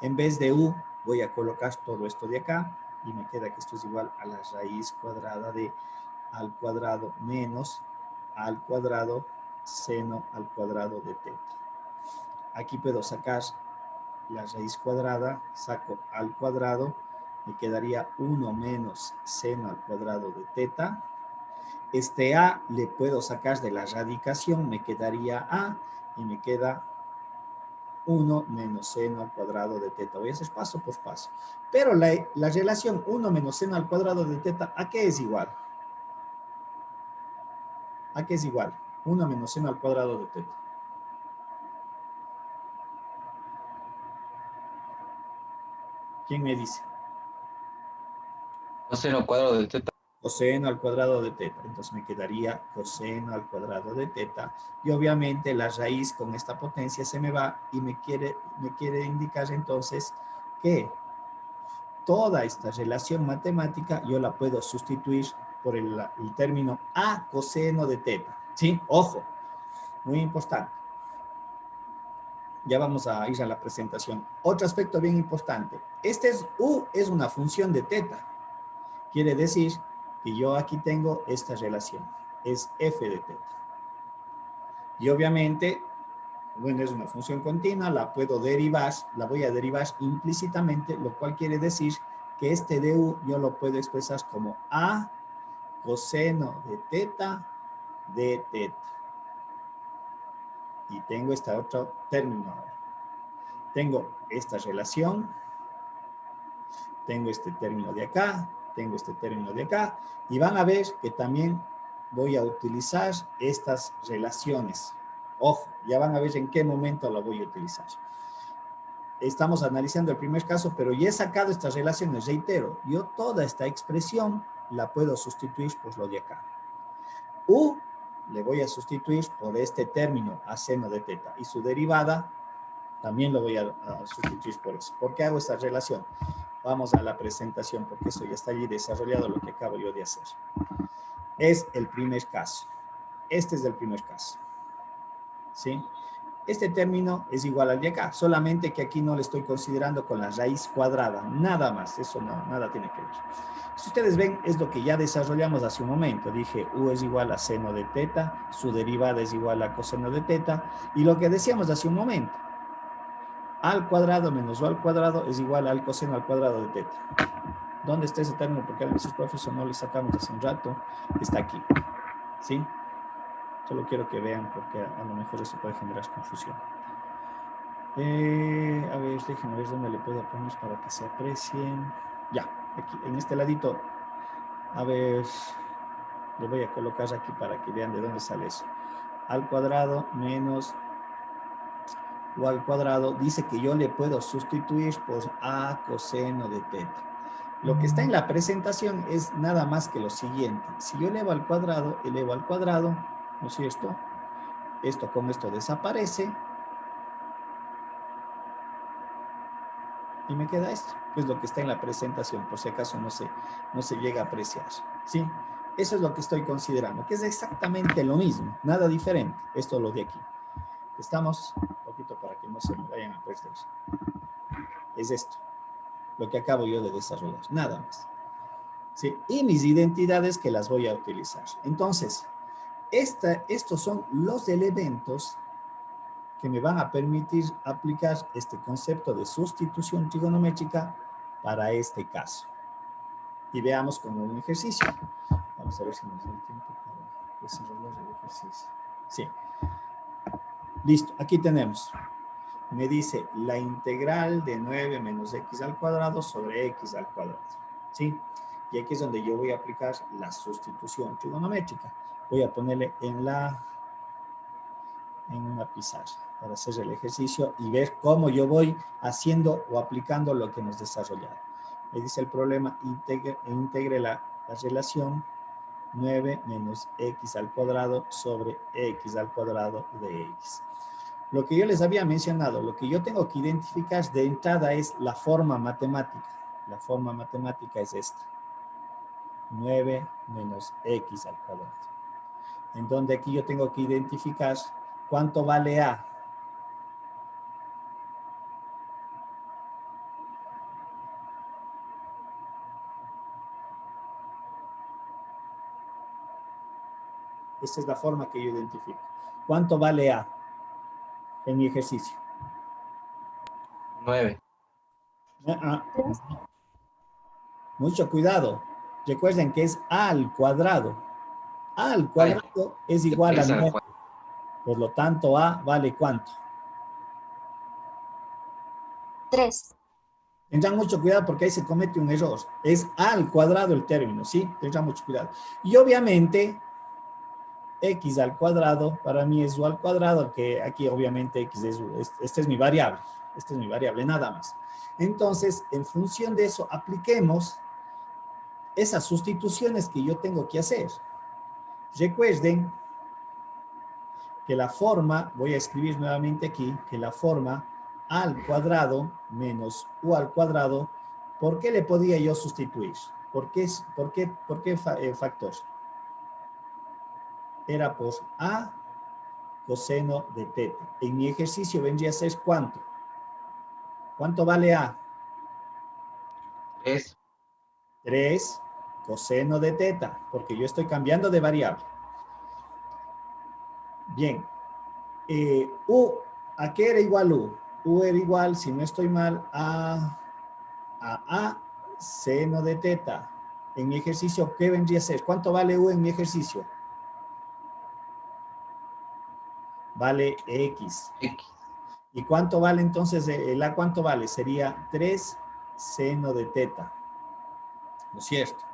En vez de u, voy a colocar todo esto de acá y me queda que esto es igual a la raíz cuadrada de al cuadrado menos al cuadrado seno al cuadrado de teta. Aquí puedo sacar la raíz cuadrada, saco al cuadrado, me quedaría 1 menos seno al cuadrado de teta, Este A le puedo sacar de la radicación, me quedaría A y me queda 1 menos seno al cuadrado de teta. Voy a hacer paso por paso. Pero la relación 1 menos seno al cuadrado de teta, ¿a qué es igual? ¿A qué es igual? 1 menos seno al cuadrado de teta. ¿Quién me dice? Coseno cuadrado de teta. Coseno al cuadrado de teta. Entonces me quedaría coseno al cuadrado de teta. Y obviamente la raíz con esta potencia se me va y me quiere indicar entonces que toda esta relación matemática yo la puedo sustituir por el término A coseno de teta. ¿Sí? Ojo, muy importante. Ya vamos a ir a la presentación. Otro aspecto bien importante. U es una función de teta. Quiere decir que yo aquí tengo esta relación. Es f de teta. Y obviamente, bueno, es una función continua, la puedo derivar, la voy a derivar implícitamente, lo cual quiere decir que este du yo lo puedo expresar como A coseno de teta de teta. Y tengo este otro término ahora. Tengo esta relación, tengo este término de acá, tengo este término de acá, y van a ver que también voy a utilizar estas relaciones. Ojo, ya van a ver en qué momento lo voy a utilizar. Estamos analizando el primer caso, pero ya he sacado estas relaciones, reitero, yo toda esta expresión la puedo sustituir por lo de acá. U le voy a sustituir por este término a seno de teta, y su derivada también lo voy a sustituir por eso. ¿Por qué hago esta relación? Vamos a la presentación, porque eso ya está allí desarrollado lo que acabo yo de hacer. Es el primer caso. Este es el primer caso. ¿Sí? Este término es igual al de acá, solamente que aquí no le estoy considerando con la raíz cuadrada, nada más, eso no, nada tiene que ver. Si ustedes ven, es lo que ya desarrollamos hace un momento. Dije, U es igual a seno de teta, su derivada es igual a coseno de teta, y lo que decíamos hace un momento, A al cuadrado menos U al cuadrado es igual al coseno al cuadrado de teta. ¿Dónde está ese término? Porque a veces, profesor, no le sacamos hace un rato. Está aquí. ¿Sí? Solo quiero que vean porque a lo mejor eso puede generar confusión. A ver, déjenme ver dónde le puedo poner para que se aprecien. Ya, aquí, en este ladito. A ver, le voy a colocar aquí para que vean de dónde sale eso. Al cuadrado menos U al cuadrado, dice que yo le puedo sustituir por A coseno de teta. Lo que está en la presentación es nada más que lo siguiente. Si yo elevo al cuadrado, ¿no es cierto? Esto con esto desaparece. Y me queda esto, que es lo que está en la presentación, por si acaso no se llega a apreciar. ¿Sí? Eso es lo que estoy considerando, que es exactamente lo mismo, nada diferente. Esto es lo de aquí. Estamos, un poquito para que no se me vayan a perder. Es esto, lo que acabo yo de desarrollar, nada más. ¿Sí? Y mis identidades que las voy a utilizar. Entonces, estos son los elementos que me van a permitir aplicar este concepto de sustitución trigonométrica para este caso. Y veamos como un ejercicio. Vamos a ver si nos da el tiempo para desarrollar el ejercicio. Sí. Listo, aquí tenemos. Me dice la integral de 9 menos x al cuadrado sobre x al cuadrado. ¿Sí? Y aquí es donde yo voy a aplicar la sustitución trigonométrica. Voy a ponerle en una pizarra para hacer el ejercicio y ver cómo yo voy haciendo o aplicando lo que hemos desarrollado. Me dice el problema, integre la relación 9 menos x al cuadrado sobre x al cuadrado de x. Lo que yo les había mencionado, lo que yo tengo que identificar de entrada es la forma matemática. La forma matemática es esta. 9 menos x al cuadrado. En donde aquí yo tengo que identificar cuánto vale A. Esta es la forma que yo identifico. ¿Cuánto vale A en mi ejercicio? 9. Mucho cuidado. Recuerden que es A al cuadrado. A al cuadrado es igual a Es al 9. cuadrado. Por lo tanto, A vale ¿cuánto? 3. Tendrán mucho cuidado porque ahí se comete un error. Es A al cuadrado el término, ¿sí? Tendrán mucho cuidado. Y obviamente, X al cuadrado para mí es U al cuadrado, que aquí obviamente X es U. Esta es mi variable. Esta es mi variable, nada más. Entonces, en función de eso, apliquemos esas sustituciones que yo tengo que hacer. Recuerden que la forma, voy a escribir nuevamente aquí, que la forma A al cuadrado menos U al cuadrado, ¿por qué le podía yo sustituir? ¿Por qué factor? Era por A coseno de teta. En mi ejercicio vendría a ser ¿cuánto? ¿Cuánto vale A? Es 3 coseno de teta, porque yo estoy cambiando de variable. Bien. U, ¿a qué era igual U? U era igual, si no estoy mal, a seno de teta. En mi ejercicio, ¿qué vendría a ser? ¿Cuánto vale U en mi ejercicio? Vale X. X. ¿Y cuánto vale entonces el A? ¿Cuánto vale? Sería 3 seno de teta. ¿No es cierto?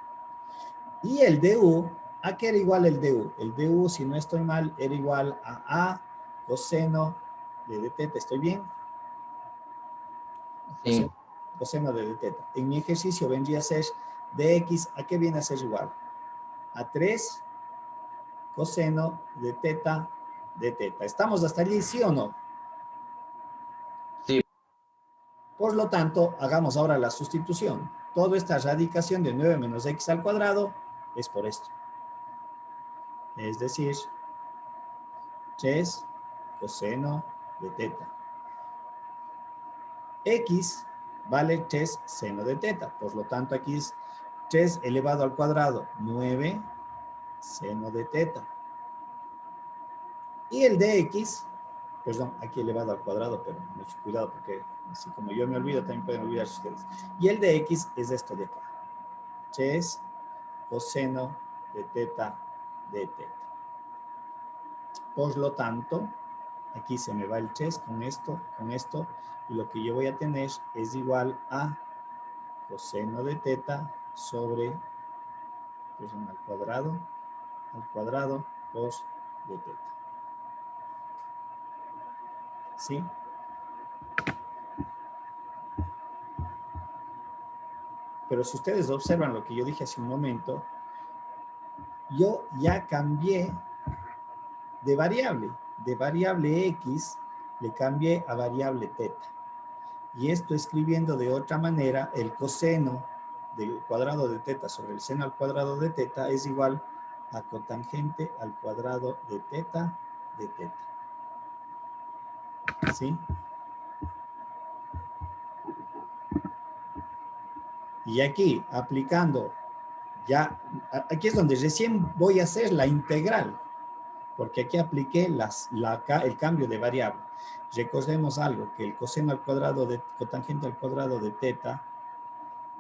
Y el DU, ¿a qué era igual el DU? El DU, si no estoy mal, era igual a coseno de teta. ¿Estoy bien? Sí. Coseno de teta. En mi ejercicio vendría a ser dx, ¿a qué viene a ser igual? A 3 coseno de teta de teta. ¿Estamos hasta allí, sí o no? Sí. Por lo tanto, hagamos ahora la sustitución. Toda esta radicación de 9 menos x al cuadrado es por esto. Es decir, 3 coseno de teta. X vale 3 seno de teta. Por lo tanto, aquí es 3 elevado al cuadrado, 9 seno de teta. Y el dx, perdón, aquí elevado al cuadrado, pero mucho cuidado porque así como yo me olvido, también pueden olvidarse ustedes. Y el dx es esto de acá. 3 coseno de teta de teta. Por lo tanto, aquí se me va el 3 con esto, y lo que yo voy a tener es igual a coseno de teta sobre, perdón, al cuadrado, cos de teta. ¿Sí? Pero si ustedes observan lo que yo dije hace un momento, yo ya cambié de variable x le cambié a variable teta. Y esto escribiendo de otra manera, el coseno del cuadrado de teta sobre el seno al cuadrado de teta es igual a cotangente al cuadrado de teta de teta. ¿Sí? Y aquí, aplicando, ya, aquí es donde recién voy a hacer la integral, porque aquí apliqué el cambio de variable. Recordemos algo, que el coseno al cuadrado de cotangente al cuadrado de teta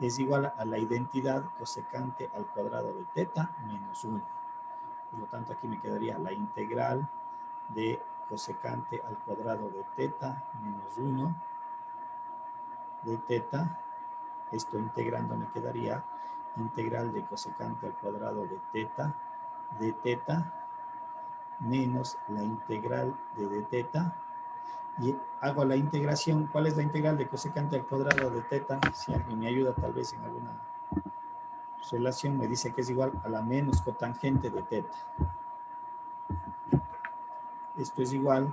es igual a la identidad cosecante al cuadrado de teta menos 1. Por lo tanto, aquí me quedaría la integral de cosecante al cuadrado de teta menos 1 de teta. Esto integrando me quedaría integral de cosecante al cuadrado de teta menos la integral de teta. Y hago la integración. ¿Cuál es la integral de cosecante al cuadrado de teta? Si alguien me ayuda tal vez en alguna relación, me dice que es igual a la menos cotangente de teta. Esto es igual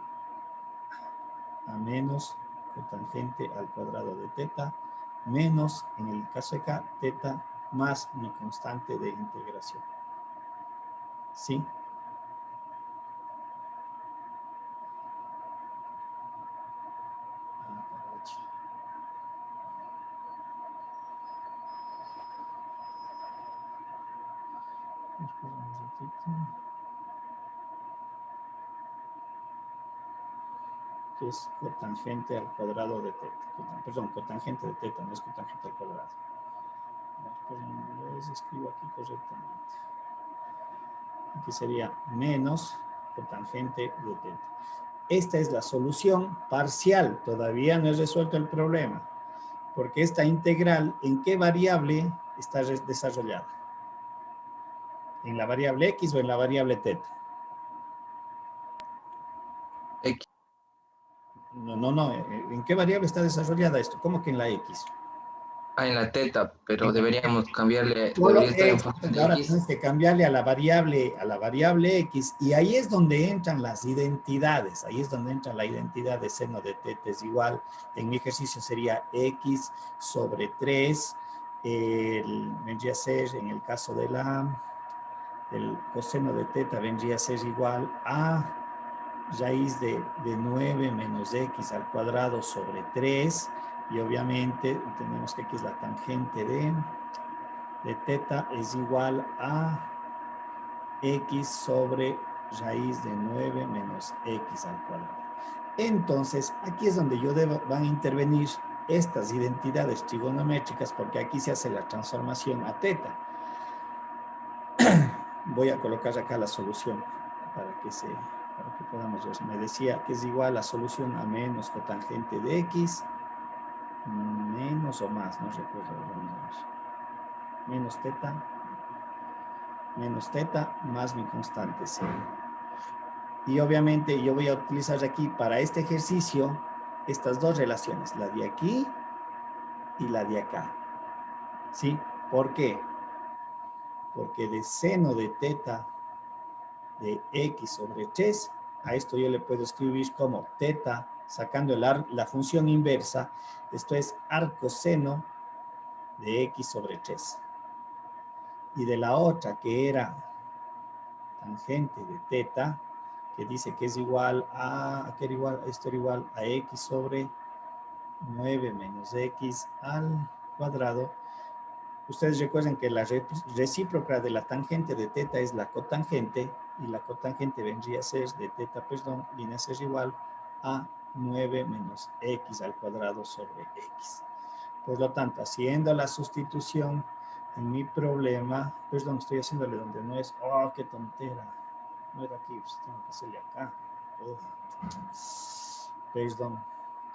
a menos cotangente al cuadrado de teta menos, en el caso de acá, teta más mi constante de integración. ¿Sí? Que es cotangente al cuadrado de teta. Perdón, cotangente de teta, no es cotangente al cuadrado. Les escribo aquí correctamente. Aquí sería menos cotangente de teta. Esta es la solución parcial. Todavía no he resuelto el problema. Porque esta integral, ¿en qué variable está desarrollada? ¿En la variable x o en la variable teta? X. No. ¿En qué variable está desarrollada esto? ¿Cómo que en la x? En la teta, pero deberíamos cambiarle, Solo debería estar en x, función de ahora X. tienes que cambiarle a la variable x, y ahí es donde entran las identidades, ahí es donde entra la identidad de seno de teta es igual, en mi ejercicio sería x sobre 3, vendría a ser, en el caso de del coseno de teta, vendría a ser igual a raíz de 9 menos x al cuadrado sobre 3, y obviamente tenemos que aquí es la tangente de teta es igual a x sobre raíz de 9 menos x al cuadrado. Entonces, aquí es donde van a intervenir estas identidades trigonométricas, porque aquí se hace la transformación a teta. Voy a colocar acá la solución para que podamos ver. Me decía que es igual la solución a menos cotangente de x, menos o más, no recuerdo. Menos teta más mi constante C. Y obviamente yo voy a utilizar aquí para este ejercicio estas dos relaciones, la de aquí y la de acá. ¿Sí? ¿Por qué? Porque de seno de teta de x sobre 3, a esto yo le puedo escribir como teta, sacando la función inversa, esto es arcoseno de x sobre 3. Y de la otra, que era tangente de teta, que dice que es igual a, esto era igual a x sobre 9 menos x al cuadrado. Ustedes recuerden que la recíproca de la tangente de teta es la cotangente, y la cotangente vendría a ser de teta, viene a ser igual a 9 menos x al cuadrado sobre x. Por lo tanto, haciendo la sustitución en mi problema, estoy haciéndole donde no es, oh, qué tontera, no era aquí, pues tengo que hacerle acá,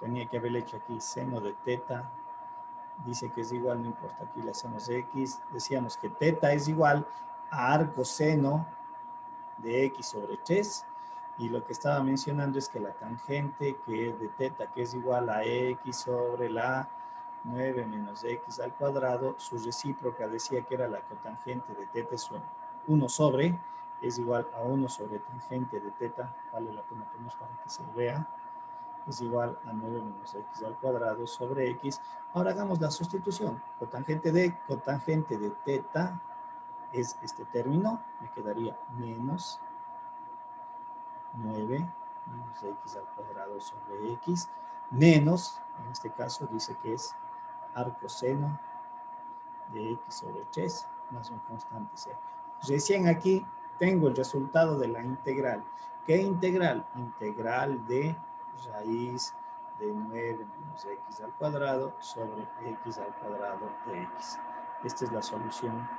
tenía que haberle hecho aquí, seno de teta, dice que es igual, no importa, aquí le hacemos x, decíamos que teta es igual a arcoseno de x sobre 3, y lo que estaba mencionando es que la tangente que es de teta, que es igual a x sobre la 9 menos x al cuadrado, su recíproca decía que era la cotangente de teta, es 1 sobre, es igual a 1 sobre tangente de teta, vale la pena poner para que se vea, es igual a 9 menos x al cuadrado sobre x. Ahora hagamos la sustitución, cotangente de teta es este término, me quedaría menos 9 menos x al cuadrado sobre x, menos, en este caso dice que es arcoseno de x sobre 3 más un constante c. Recién aquí tengo el resultado de la integral. ¿Qué integral? Integral de raíz de 9 menos x al cuadrado sobre x al cuadrado de x. Esta es la solución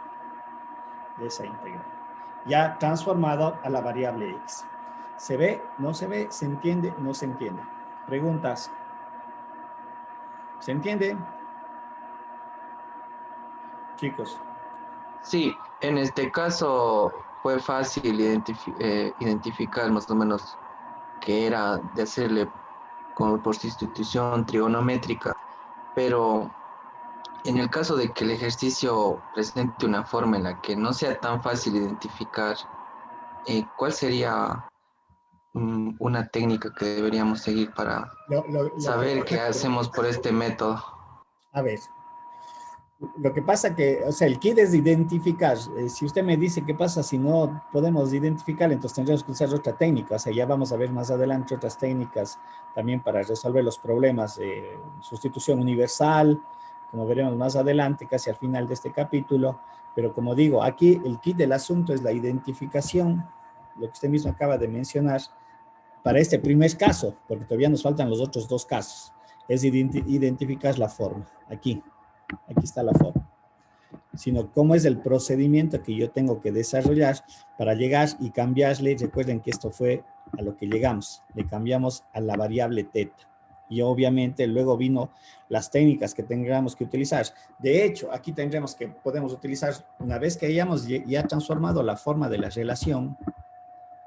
de esa integral. Ya transformado a la variable x. ¿Se ve? ¿No se ve? ¿Se entiende? ¿No se entiende? Preguntas. ¿Se entiende? Chicos. Sí, en este caso fue fácil identificar más o menos que era de hacerle como por sustitución trigonométrica, pero en el caso de que el ejercicio presente una forma en la que no sea tan fácil identificar, ¿cuál sería una técnica que deberíamos seguir para saber qué hacemos por este método? A ver, lo que pasa que, o sea, el kit es identificar. Si usted me dice qué pasa si no podemos identificar, entonces tendríamos que usar otra técnica. O sea, ya vamos a ver más adelante otras técnicas también para resolver los problemas. Sustitución universal, como veremos más adelante, casi al final de este capítulo. Pero como digo, aquí el kit del asunto es la identificación, lo que usted mismo acaba de mencionar, para este primer caso, porque todavía nos faltan los otros dos casos. Es identificar la forma, aquí está la forma. sino cómo es el procedimiento que yo tengo que desarrollar para llegar y cambiarle. Recuerden que esto fue a lo que llegamos, le cambiamos a la variable teta. Y obviamente luego vino las técnicas que tendríamos que utilizar. De hecho, aquí tendremos que, podemos utilizar, una vez que hayamos ya transformado la forma de la relación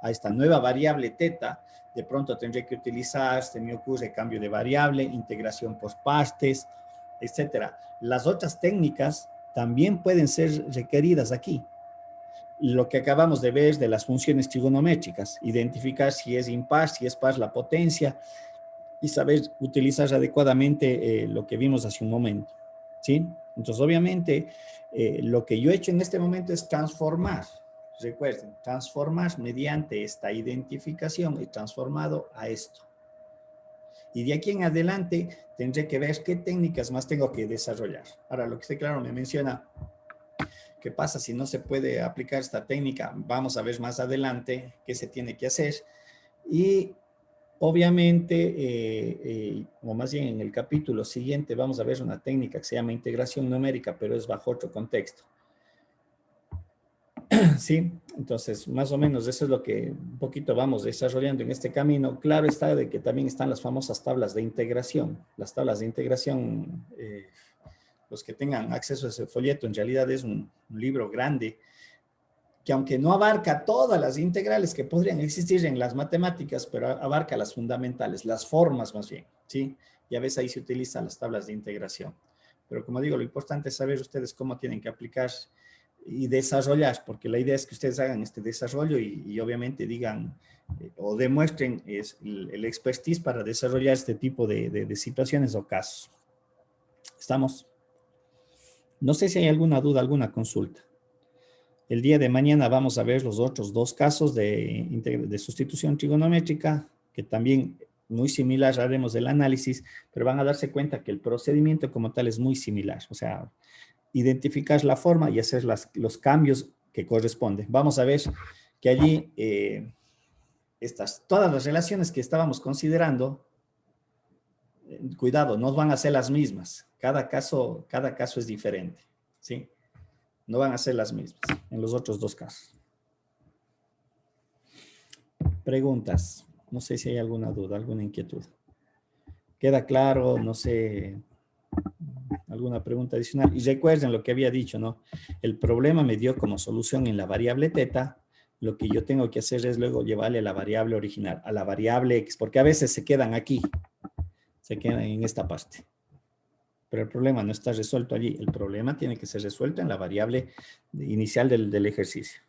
a esta nueva variable teta, de pronto tendré que utilizar, se me ocurre, cambio de variable, integración por partes, etcétera. Las otras técnicas también pueden ser requeridas aquí. Lo que acabamos de ver de las funciones trigonométricas, identificar si es impar, si es par la potencia, y saber utilizar adecuadamente lo que vimos hace un momento, ¿sí? Entonces, obviamente, lo que yo he hecho en este momento es transformar. Recuerden, transformar mediante esta identificación, he transformado a esto. Y de aquí en adelante tendré que ver qué técnicas más tengo que desarrollar. Ahora, lo que esté claro me menciona, ¿qué pasa si no se puede aplicar esta técnica? Vamos a ver más adelante qué se tiene que hacer. Y obviamente, o más bien en el capítulo siguiente, vamos a ver una técnica que se llama integración numérica, pero es bajo otro contexto. Sí, entonces más o menos eso es lo que un poquito vamos desarrollando en este camino. Claro está de que también están las famosas tablas de integración. Las tablas de integración, los que tengan acceso a ese folleto, en realidad es un libro grande que aunque no abarca todas las integrales que podrían existir en las matemáticas, pero abarca las fundamentales, las formas más bien, ¿sí? Y a veces ahí se utilizan las tablas de integración. Pero como digo, lo importante es saber ustedes cómo tienen que aplicar y desarrollar, porque la idea es que ustedes hagan este desarrollo y obviamente digan o demuestren el expertise para desarrollar este tipo de situaciones o casos. ¿Estamos? No sé si hay alguna duda, alguna consulta. El día de mañana vamos a ver los otros dos casos de sustitución trigonométrica, que también muy similar, haremos el análisis, pero van a darse cuenta que el procedimiento como tal es muy similar. O sea, identificar la forma y hacer los cambios que corresponden. Vamos a ver que allí todas las relaciones que estábamos considerando, cuidado, no van a ser las mismas. Cada caso es diferente, ¿sí? No van a ser las mismas en los otros dos casos. Preguntas. No sé si hay alguna duda, alguna inquietud. ¿Queda claro? No sé, alguna pregunta adicional. Y recuerden lo que había dicho, ¿no? El problema me dio como solución en la variable teta. Lo que yo tengo que hacer es luego llevarle a la variable original, a la variable x, porque a veces se quedan aquí, se quedan en esta parte. Pero el problema no está resuelto allí. El problema tiene que ser resuelto en la variable inicial del ejercicio.